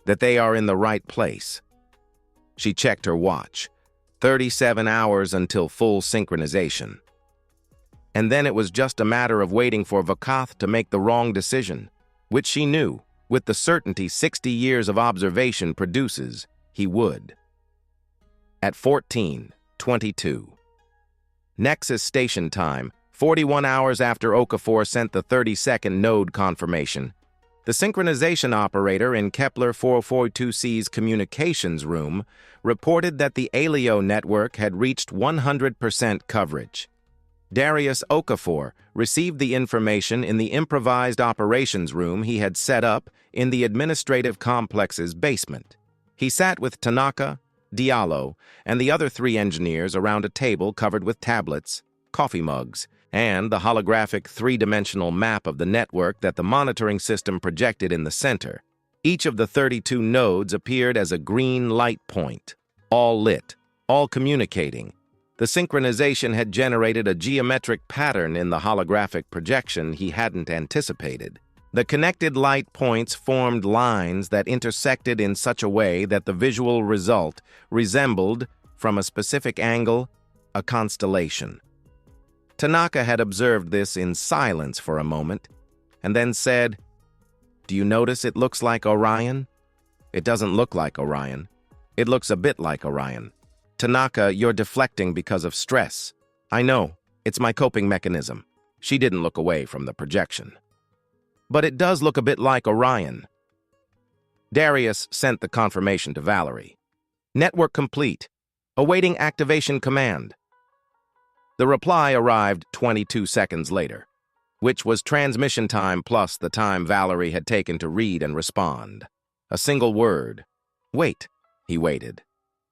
A: that they are in the right place. She checked her watch. 37 hours until full synchronization. And then it was just a matter of waiting for Vokath to make the wrong decision, which she knew, with the certainty 60 years of observation produces, he would. At 14:22. Nexus station time, 41 hours after Okafor sent the 32nd node confirmation, the synchronization operator in Kepler 442c's communications room reported that the Alio network had reached 100% coverage. Darius Okafor received the information in the improvised operations room he had set up in the administrative complex's basement. He sat with Tanaka, Diallo, and the other 3 engineers around a table covered with tablets, coffee mugs, and the holographic 3-dimensional map of the network that the monitoring system projected in the center. Each of the 32 nodes appeared as a green light point, all lit, all communicating. The synchronization had generated a geometric pattern in the holographic projection he hadn't anticipated. The connected light points formed lines that intersected in such a way that the visual result resembled, from a specific angle, a constellation. Tanaka had observed this in silence for a moment, and then said, "Do you notice it looks like Orion?" "It doesn't look like Orion. It looks a bit like Orion." "Tanaka, you're deflecting because of stress." "I know. It's my coping mechanism." She didn't look away from the projection. "But it does look a bit like Orion." Darius sent the confirmation to Valerie. "Network complete. Awaiting activation command." The reply arrived 22 seconds later, which was transmission time plus the time Valerie had taken to read and respond. A single word. "Wait." He waited.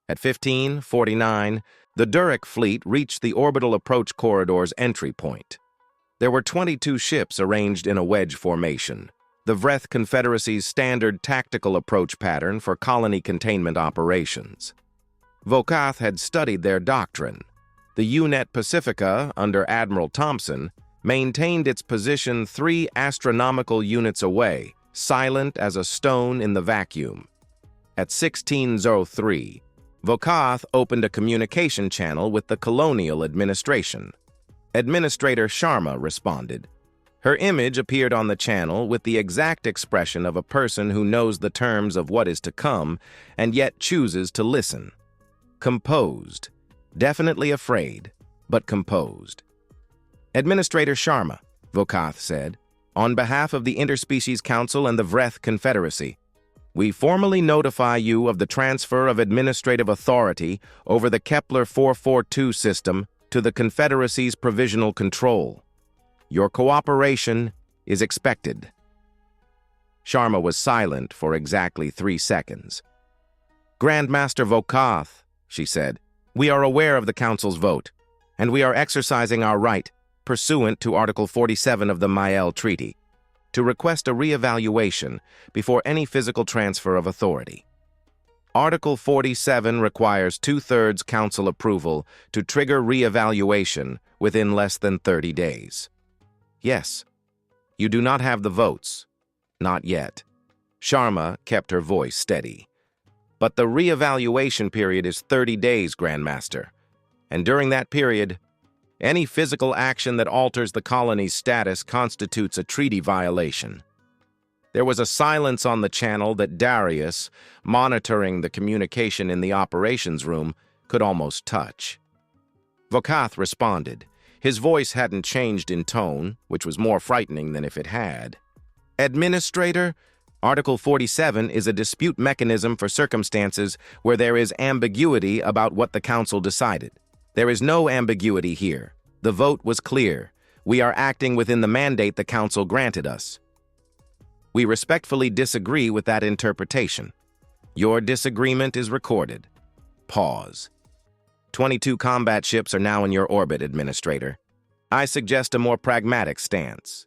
A: At 15:49, the Durek fleet reached the orbital approach corridor's entry point. There were 22 ships arranged in a wedge formation, the Vreth Confederacy's standard tactical approach pattern for colony containment operations. Vokath had studied their doctrine. The UNET Pacifica, under Admiral Thompson, maintained its position 3 astronomical units away, silent as a stone in the vacuum. At 16:03, Vokath opened a communication channel with the Colonial Administration. Administrator Sharma responded. Her image appeared on the channel with the exact expression of a person who knows the terms of what is to come and yet chooses to listen. Composed. Definitely afraid, but composed. "Administrator Sharma," Vokath said, "on behalf of the Interspecies Council and the Vreth Confederacy, we formally notify you of the transfer of administrative authority over the Kepler 442 system to the Confederacy's provisional control. Your cooperation is expected." Sharma was silent for exactly 3 seconds. "Grandmaster Vokath," she said, "we are aware of the Council's vote, and we are exercising our right, pursuant to Article 47 of the Mael Treaty, to request a re-evaluation before any physical transfer of authority. Article 47 requires 2/3 council approval to trigger re-evaluation within less than 30 days. Yes, you do not have the votes. Not yet. Sharma kept her voice steady. But the re-evaluation period is 30 days, Grandmaster. And during that period, any physical action that alters the colony's status constitutes a treaty violation. There was a silence on the channel that Darius, monitoring the communication in the operations room, could almost touch. Vokath responded. His voice hadn't changed in tone, which was more frightening than if it had. Administrator, Article 47 is a dispute mechanism for circumstances where there is ambiguity about what the Council decided. There is no ambiguity here. The vote was clear. We are acting within the mandate the Council granted us. We respectfully disagree with that interpretation. Your disagreement is recorded. Pause. 22 combat ships are now in your orbit, Administrator. I suggest a more pragmatic stance.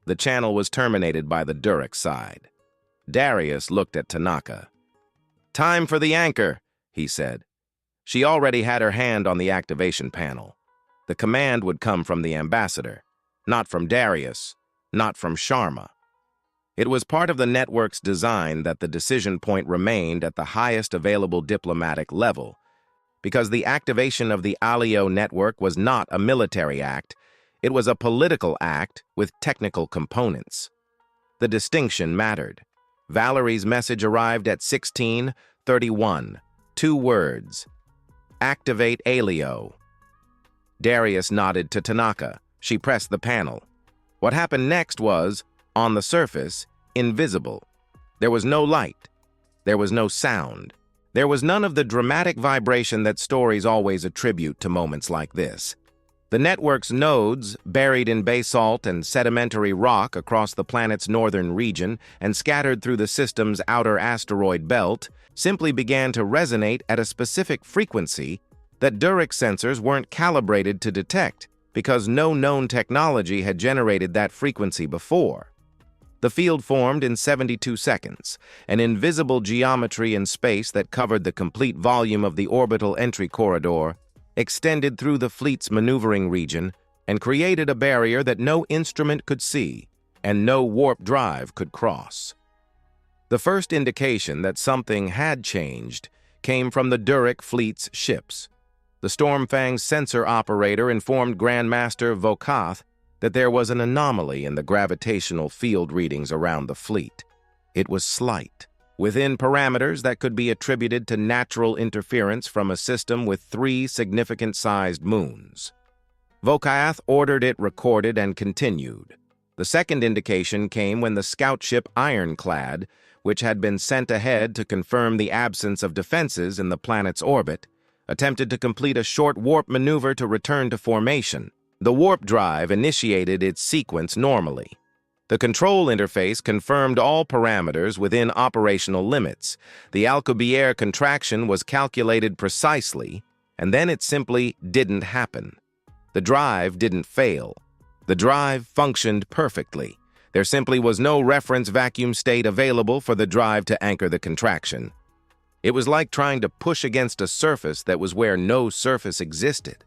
A: The channel was terminated by the Durek side. Darius looked at Tanaka. Time for the anchor, he said. She already had her hand on the activation panel. The command would come from the ambassador, not from Darius, not from Sharma. It was part of the network's design that the decision point remained at the highest available diplomatic level, because the activation of the Alio network was not a military act, it was a political act with technical components. The distinction mattered. Valerie's message arrived at 16:31. 2 words. Activate Alio. Darius nodded to Tanaka. She pressed the panel. What happened next was, on the surface, invisible. There was no light. There was no sound. There was none of the dramatic vibration that stories always attribute to moments like this. The network's nodes, buried in basalt and sedimentary rock across the planet's northern region and scattered through the system's outer asteroid belt, simply began to resonate at a specific frequency that Durek sensors weren't calibrated to detect because no known technology had generated that frequency before. The field formed in 72 seconds, an invisible geometry in space that covered the complete volume of the orbital entry corridor, extended through the fleet's maneuvering region, and created a barrier that no instrument could see and no warp drive could cross. The first indication that something had changed came from the Durek fleet's ships. The Stormfang's sensor operator informed Grandmaster Vokath that there was an anomaly in the gravitational field readings around the fleet. It was slight, within parameters that could be attributed to natural interference from a system with 3 significant-sized moons. Vokath ordered it recorded and continued. The second indication came when the scout ship Ironclad, which had been sent ahead to confirm the absence of defenses in the planet's orbit, attempted to complete a short warp maneuver to return to formation. The warp drive initiated its sequence normally. The control interface confirmed all parameters within operational limits. The Alcubierre contraction was calculated precisely, and then it simply didn't happen. The drive didn't fail. The drive functioned perfectly. There simply was no reference vacuum state available for the drive to anchor the contraction. It was like trying to push against a surface that was where no surface existed.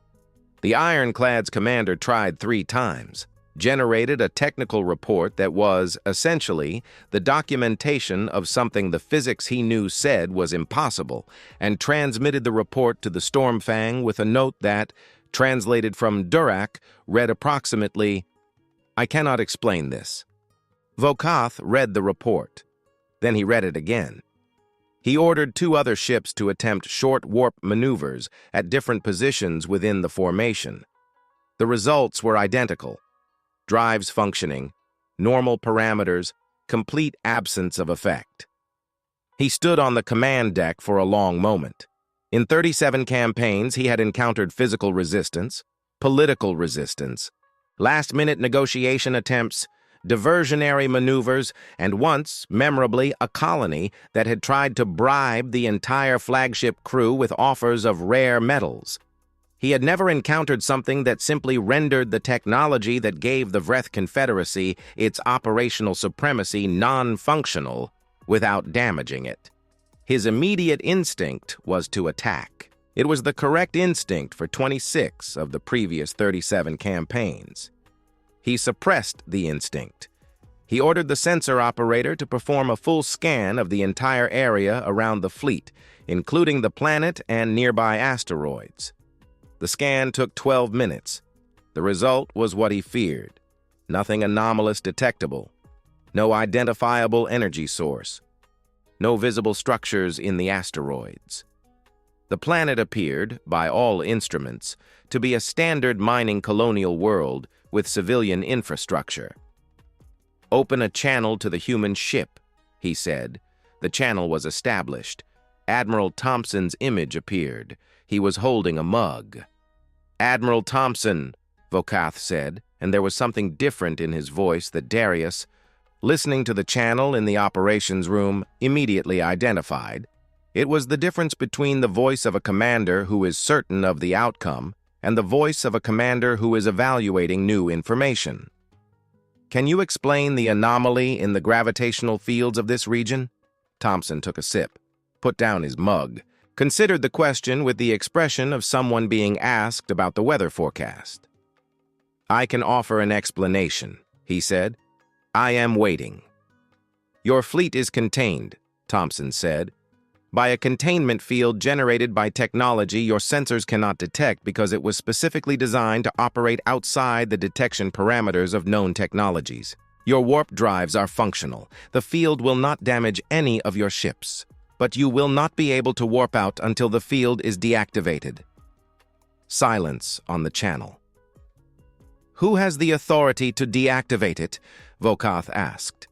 A: The Ironclad's commander tried 3 times, generated a technical report that was, essentially, the documentation of something the physics he knew said was impossible, and transmitted the report to the Stormfang with a note that, translated from Durak, read approximately, "I cannot explain this." Vokath read the report. Then he read it again. He ordered 2 other ships to attempt short warp maneuvers at different positions within the formation. The results were identical. Drives functioning, normal parameters, complete absence of effect. He stood on the command deck for a long moment. In 37 campaigns, he had encountered physical resistance, political resistance, last-minute negotiation attempts, diversionary maneuvers, and once, memorably, a colony that had tried to bribe the entire flagship crew with offers of rare metals. He had never encountered something that simply rendered the technology that gave the Vreth Confederacy its operational supremacy non-functional without damaging it. His immediate instinct was to attack. It was the correct instinct for 26 of the previous 37 campaigns. He suppressed the instinct. He ordered the sensor operator to perform a full scan of the entire area around the fleet, including the planet and nearby asteroids. The scan took 12 minutes. The result was what he feared. Nothing anomalous detectable. No identifiable energy source. No visible structures in the asteroids. The planet appeared, by all instruments, to be a standard mining colonial world with civilian infrastructure. "Open a channel to the human ship," he said. The channel was established. Admiral Thompson's image appeared. He was holding a mug. "Admiral Thompson," Vokath said, and there was something different in his voice that Darius, listening to the channel in the operations room, immediately identified. It was the difference between the voice of a commander who is certain of the outcome and the voice of a commander who is evaluating new information. "Can you explain the anomaly in the gravitational fields of this region?" Thompson took a sip, put down his mug, considered the question with the expression of someone being asked about the weather forecast. "I can offer an explanation," he said. "I am waiting." "Your fleet is contained," Thompson said, "by a containment field generated by technology your sensors cannot detect because it was specifically designed to operate outside the detection parameters of known technologies. Your warp drives are functional. The field will not damage any of your ships, but you will not be able to warp out until the field is deactivated." Silence on the channel. "Who has the authority to deactivate it?" Vokath asked.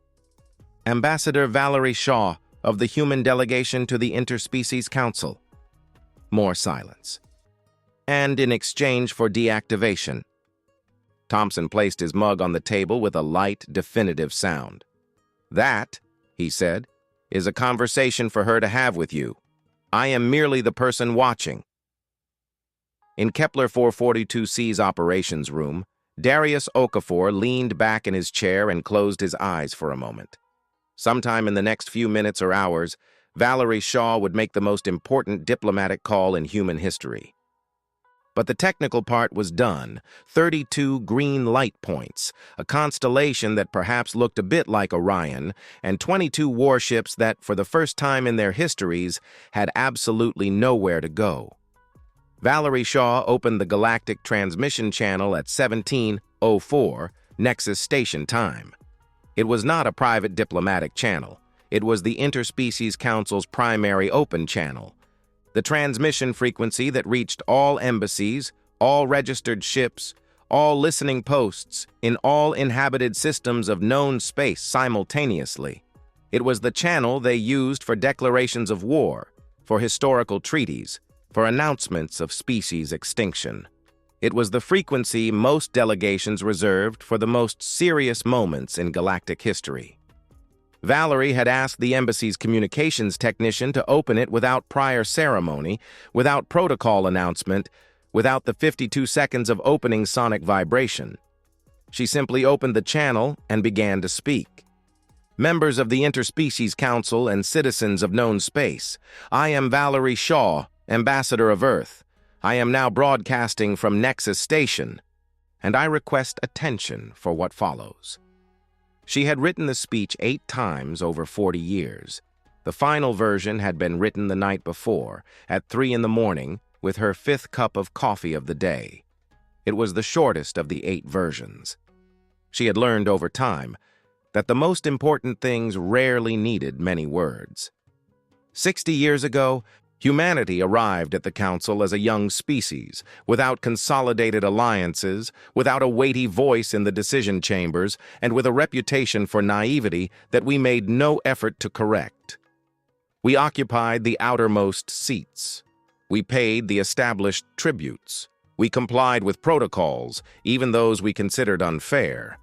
A: "Ambassador Valerie Shaw, of the human delegation to the Interspecies Council." More silence. "And in exchange for deactivation." Thompson placed his mug on the table with a light, definitive sound. "That," he said, "is a conversation for her to have with you. I am merely the person watching." In Kepler 442c's operations room, Darius Okafor leaned back in his chair and closed his eyes for a moment. Sometime in the next few minutes or hours, Valerie Shaw would make the most important diplomatic call in human history. But the technical part was done. 32 green light points, a constellation that perhaps looked a bit like Orion, and 22 warships that, for the first time in their histories, had absolutely nowhere to go. Valerie Shaw opened the galactic transmission channel at 17:04 Nexus Station time. It was not a private diplomatic channel. It was the Interspecies Council's primary open channel. The transmission frequency that reached all embassies, all registered ships, all listening posts, in all inhabited systems of known space simultaneously. It was the channel they used for declarations of war, for historical treaties, for announcements of species extinction. It was the frequency most delegations reserved for the most serious moments in galactic history. Valerie had asked the embassy's communications technician to open it without prior ceremony, without protocol announcement, without the 52 seconds of opening sonic vibration. She simply opened the channel and began to speak. "Members of the Interspecies Council and citizens of known space, I am Valerie Shaw, Ambassador of Earth. I am now broadcasting from Nexus Station, and I request attention for what follows." She had written the speech 8 times over 40 years. The final version had been written the night before, at 3 in the morning, with her 5th cup of coffee of the day. It was the shortest of the 8 versions. She had learned over time that the most important things rarely needed many words. 60 years ago, humanity arrived at the Council as a young species, without consolidated alliances, without a weighty voice in the decision chambers, and with a reputation for naivety that we made no effort to correct. We occupied the outermost seats. We paid the established tributes. We complied with protocols, even those we considered unfair.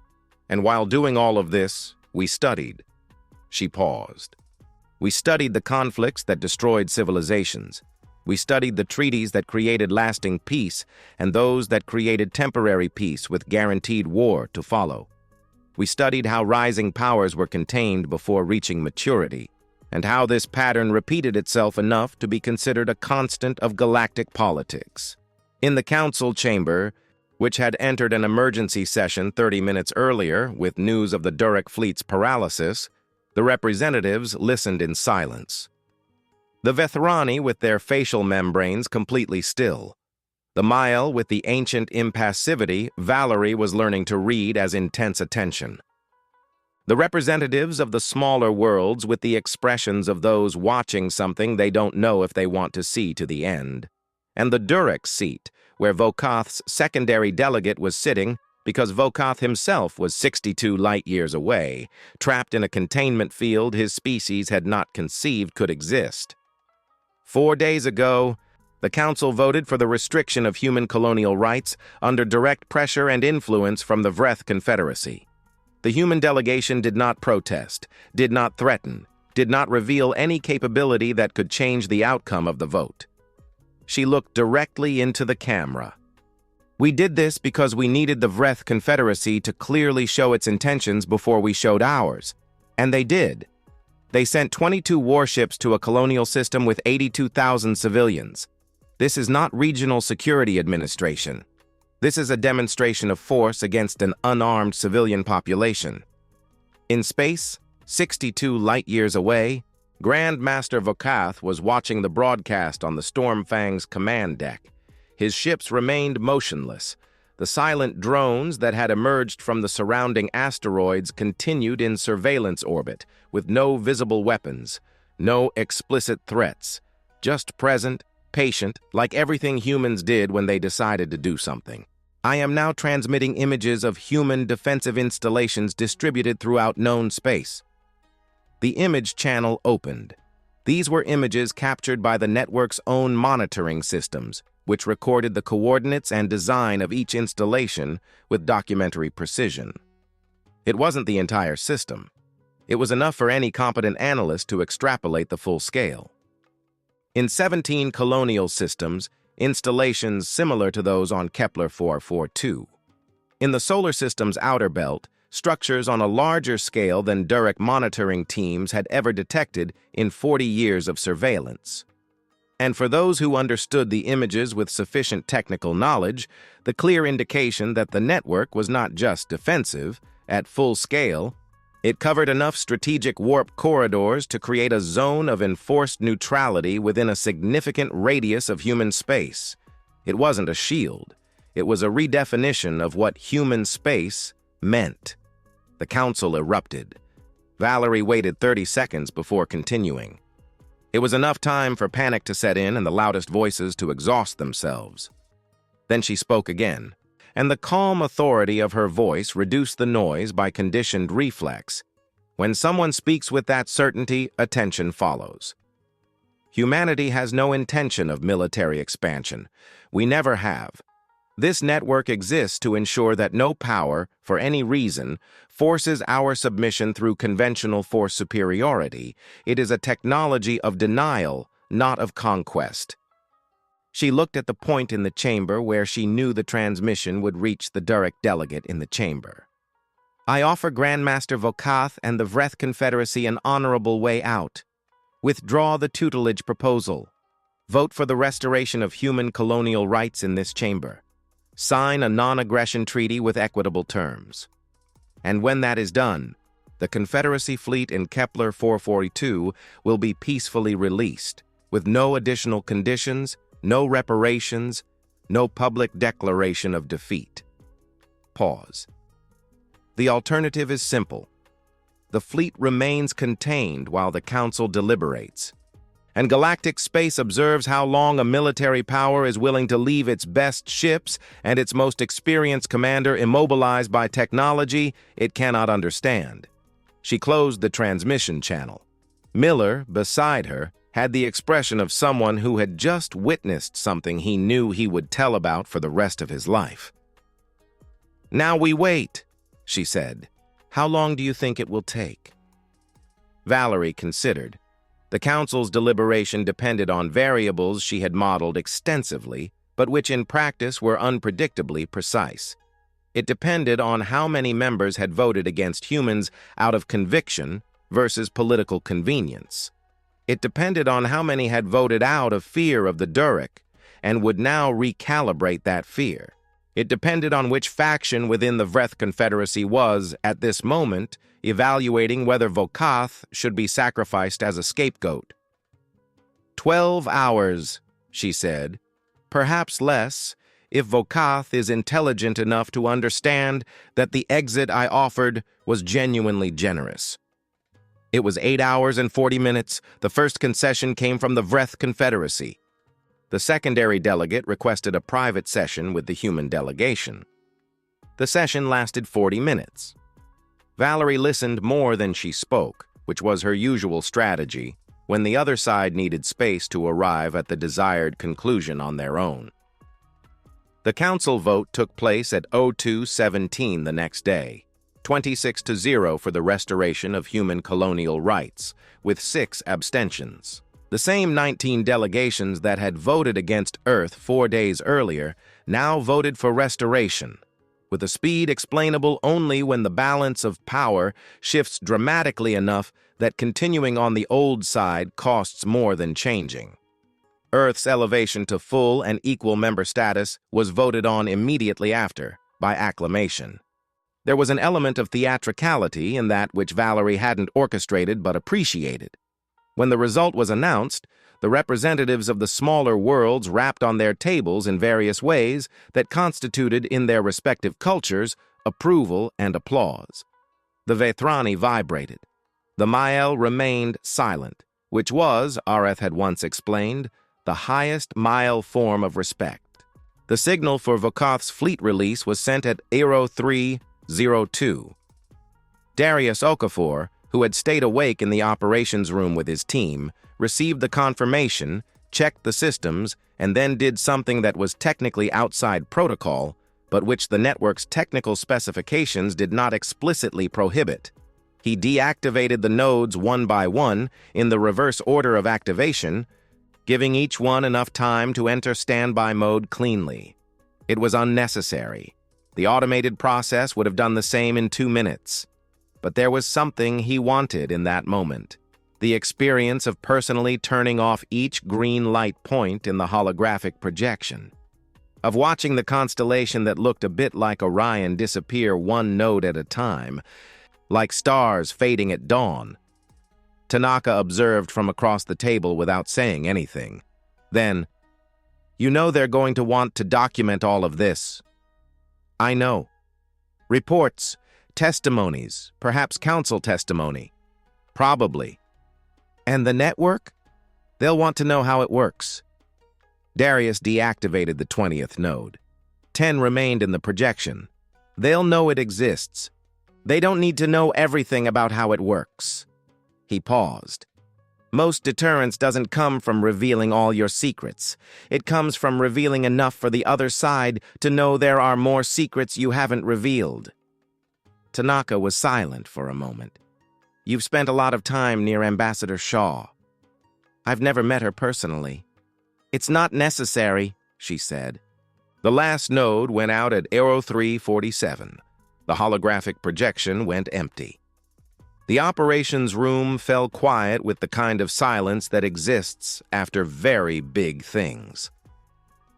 A: And while doing all of this, we studied. She paused. We studied the conflicts that destroyed civilizations. We studied the treaties that created lasting peace and those that created temporary peace with guaranteed war to follow. We studied how rising powers were contained before reaching maturity and how this pattern repeated itself enough to be considered a constant of galactic politics. In the council chamber, which had entered an emergency session 30 minutes earlier with news of the Durek fleet's paralysis, the representatives listened in silence. The Vethrani with their facial membranes completely still. The Mael with the ancient impassivity Valerie was learning to read as intense attention. The representatives of the smaller worlds with the expressions of those watching something they don't know if they want to see to the end. And the Durek seat, where Vokath's secondary delegate was sitting because Vokath himself was 62 light-years away, trapped in a containment field his species had not conceived could exist. 4 days ago, the Council voted for the restriction of human colonial rights under direct pressure and influence from the Vreth Confederacy. The human delegation did not protest, did not threaten, did not reveal any capability that could change the outcome of the vote. She looked directly into the camera. We did this because we needed the Vreth Confederacy to clearly show its intentions before we showed ours. And they did. They sent 22 warships to a colonial system with 82,000 civilians. This is not regional security administration. This is a demonstration of force against an unarmed civilian population. In space, 62 light-years away, Grand Master Vokath was watching the broadcast on the Stormfang's command deck. His ships remained motionless. The silent drones that had emerged from the surrounding asteroids continued in surveillance orbit, with no visible weapons, no explicit threats, just present, patient, like everything humans did when they decided to do something. I am now transmitting images of human defensive installations distributed throughout known space. The image channel opened. These were images captured by the network's own monitoring systems, which recorded the coordinates and design of each installation with documentary precision. It wasn't the entire system. It was enough for any competent analyst to extrapolate the full scale. In 17 colonial systems, installations similar to those on Kepler 442. In the solar system's outer belt, structures on a larger scale than Durek monitoring teams had ever detected in 40 years of surveillance. And for those who understood the images with sufficient technical knowledge, the clear indication that the network was not just defensive, at full scale, it covered enough strategic warp corridors to create a zone of enforced neutrality within a significant radius of human space. It wasn't a shield. It was a redefinition of what human space meant. The council erupted. Valerie waited 30 seconds before continuing. It was enough time for panic to set in and the loudest voices to exhaust themselves. Then she spoke again, and the calm authority of her voice reduced the noise by conditioned reflex. When someone speaks with that certainty, attention follows. Humanity has no intention of military expansion. We never have. This network exists to ensure that no power, for any reason, forces our submission through conventional force superiority. It is a technology of denial, not of conquest. She looked at the point in the chamber where she knew the transmission would reach the Durek delegate in the chamber. I offer Grandmaster Vokath and the Vreth Confederacy an honorable way out. Withdraw the tutelage proposal. Vote for the restoration of human colonial rights in this chamber. Sign a non-aggression treaty with equitable terms. And when that is done, the Confederacy fleet in Kepler 442 will be peacefully released, with no additional conditions, no reparations, no public declaration of defeat. Pause. The alternative is simple. The fleet remains contained while the Council deliberates, and galactic space observes how long a military power is willing to leave its best ships and its most experienced commander immobilized by technology it cannot understand. She closed the transmission channel. Miller, beside her, had the expression of someone who had just witnessed something he knew he would tell about for the rest of his life. "Now we wait," she said. "How long do you think it will take?" Valerie considered. The Council's deliberation depended on variables she had modeled extensively, but which in practice were unpredictably precise. It depended on how many members had voted against humans out of conviction versus political convenience. It depended on how many had voted out of fear of the Durek and would now recalibrate that fear. It depended on which faction within the Vreth Confederacy was, at this moment, evaluating whether Vokath should be sacrificed as a scapegoat. 12 hours, she said. Perhaps less, if Vokath is intelligent enough to understand that the exit I offered was genuinely generous. It was 8 hours and 40 minutes. The first concession came from the Vreth Confederacy. The secondary delegate requested a private session with the human delegation. The session lasted 40 minutes. Valerie listened more than she spoke, which was her usual strategy when the other side needed space to arrive at the desired conclusion on their own. The council vote took place at 02:17 the next day, 26-0 for the restoration of human colonial rights, with 6 abstentions. The same 19 delegations that had voted against Earth 4 days earlier now voted for restoration, with a speed explainable only when the balance of power shifts dramatically enough that continuing on the old side costs more than changing. Earth's elevation to full and equal member status was voted on immediately after, by acclamation. There was an element of theatricality in that which Valerie hadn't orchestrated but appreciated. When the result was announced, the representatives of the smaller worlds rapped on their tables in various ways that constituted in their respective cultures approval and applause. The Vethrani vibrated. The Mael remained silent, which was, Areth had once explained, the highest Mael form of respect. The signal for Vokath's fleet release was sent at 03:02. Darius Okafor, who had stayed awake in the operations room with his team, received the confirmation, checked the systems, and then did something that was technically outside protocol, but which the network's technical specifications did not explicitly prohibit. He deactivated the nodes one by one in the reverse order of activation, giving each one enough time to enter standby mode cleanly. It was unnecessary. The automated process would have done the same in 2 minutes. But there was something he wanted in that moment. The experience of personally turning off each green light point in the holographic projection. Of watching the constellation that looked a bit like Orion disappear one node at a time, like stars fading at dawn. Tanaka observed from across the table without saying anything. Then, "You know they're going to want to document all of this." "I know. Reports, testimonies, perhaps council testimony." "Probably." "And the network? They'll want to know how it works." Darius deactivated the 20th node. 10 remained in the projection. "They'll know it exists. They don't need to know everything about how it works." He paused. "Most deterrence doesn't come from revealing all your secrets. It comes from revealing enough for the other side to know there are more secrets you haven't revealed." Tanaka was silent for a moment. "You've spent a lot of time near Ambassador Shaw." "I've never met her personally." "It's not necessary," she said. The last node went out at 03:47. The holographic projection went empty. The operations room fell quiet with the kind of silence that exists after very big things.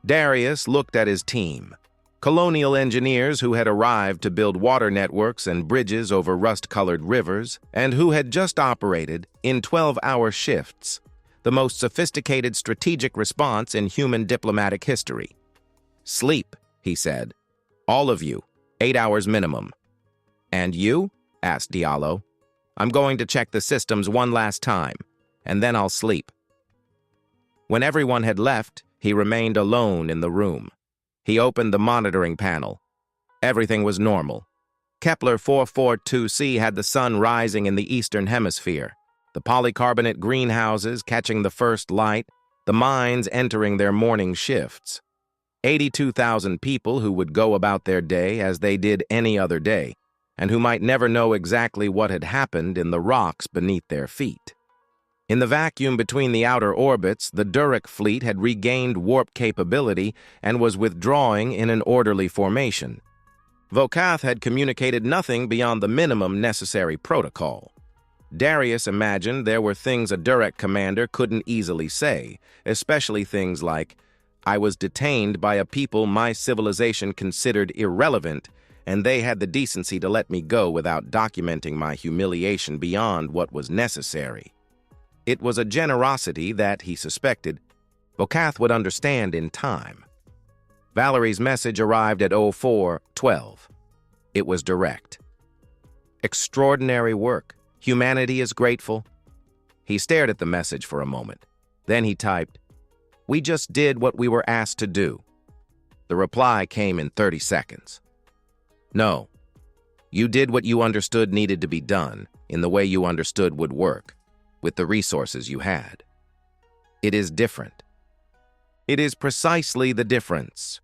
A: Darius looked at his team. Colonial engineers who had arrived to build water networks and bridges over rust-colored rivers, and who had just operated, in 12-hour shifts, the most sophisticated strategic response in human diplomatic history. "Sleep," he said. "All of you, 8 hours minimum." "And you?" asked Diallo. "I'm going to check the systems one last time, and then I'll sleep." When everyone had left, he remained alone in the room. He opened the monitoring panel. Everything was normal. Kepler 442c had the sun rising in the eastern hemisphere, the polycarbonate greenhouses catching the first light, the mines entering their morning shifts. 82,000 people who would go about their day as they did any other day, and who might never know exactly what had happened in the rocks beneath their feet. In the vacuum between the outer orbits, the Durek fleet had regained warp capability and was withdrawing in an orderly formation. Vokath had communicated nothing beyond the minimum necessary protocol. Darius imagined there were things a Durek commander couldn't easily say, especially things like, "I was detained by a people my civilization considered irrelevant, and they had the decency to let me go without documenting my humiliation beyond what was necessary." It was a generosity that, he suspected, Vokath would understand in time. Valerie's message arrived at 04:12. It was direct. "Extraordinary work. Humanity is grateful." He stared at the message for a moment. Then he typed, "We just did what we were asked to do." The reply came in 30 seconds. "No. You did what you understood needed to be done, in the way you understood would work, with the resources you had. It is different." It is precisely the difference.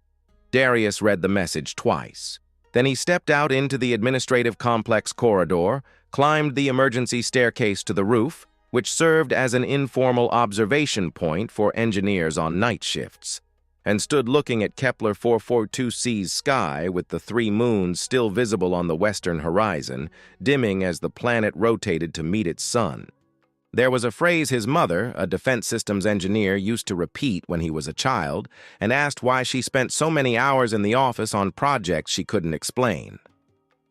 A: Darius read the message twice. Then he stepped out into the administrative complex corridor, climbed the emergency staircase to the roof, which served as an informal observation point for engineers on night shifts, and stood looking at Kepler 442c's sky with the 3 moons still visible on the western horizon, dimming as the planet rotated to meet its sun. There was a phrase his mother, a defense systems engineer, used to repeat when he was a child, and asked why she spent so many hours in the office on projects she couldn't explain.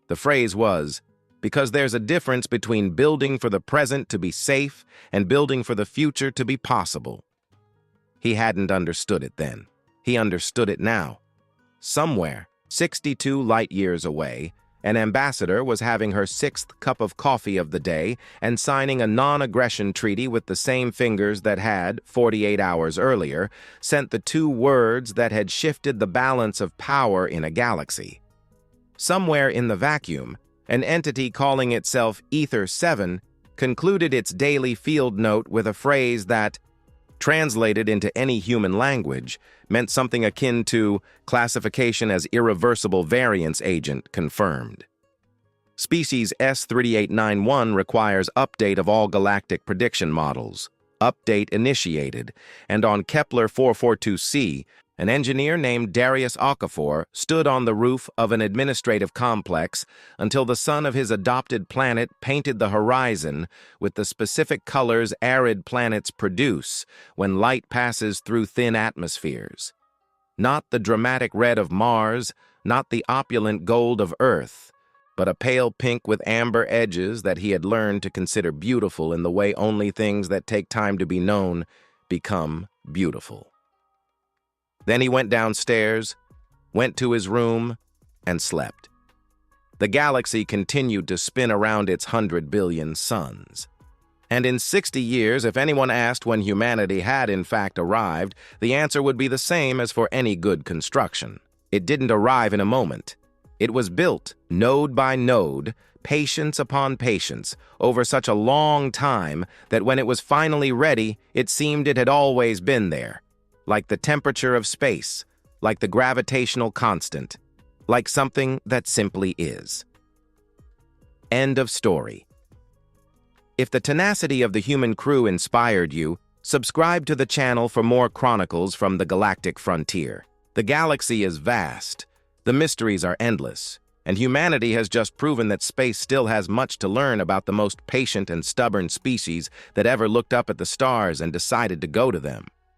A: The phrase was, "Because there's a difference between building for the present to be safe and building for the future to be possible." He hadn't understood it then. He understood it now. Somewhere, 62 light-years away, an ambassador was having her 6th cup of coffee of the day and signing a non-aggression treaty with the same fingers that had, 48 hours earlier, sent the 2 words that had shifted the balance of power in a galaxy. Somewhere in the vacuum, an entity calling itself Ether 7 concluded its daily field note with a phrase that, translated into any human language, meant something akin to classification as irreversible variance agent confirmed. Species S3891 requires update of all galactic prediction models. Update initiated, and on Kepler 442c, an engineer named Darius Okafor stood on the roof of an administrative complex until the sun of his adopted planet painted the horizon with the specific colors arid planets produce when light passes through thin atmospheres. Not the dramatic red of Mars, not the opulent gold of Earth, but a pale pink with amber edges that he had learned to consider beautiful in the way only things that take time to be known become beautiful. Then he went downstairs, went to his room, and slept. The galaxy continued to spin around its 100 billion suns. And in 60 years, if anyone asked when humanity had in fact arrived, the answer would be the same as for any good construction. It didn't arrive in a moment. It was built, node by node, patience upon patience, over such a long time that when it was finally ready, it seemed it had always been there. Like the temperature of space, like the gravitational constant, like something that simply is. End of story. If the tenacity of the human crew inspired you, subscribe to the channel for more chronicles from the galactic frontier. The galaxy is vast, the mysteries are endless, and humanity has just proven that space still has much to learn about the most patient and stubborn species that ever looked up at the stars and decided to go to them.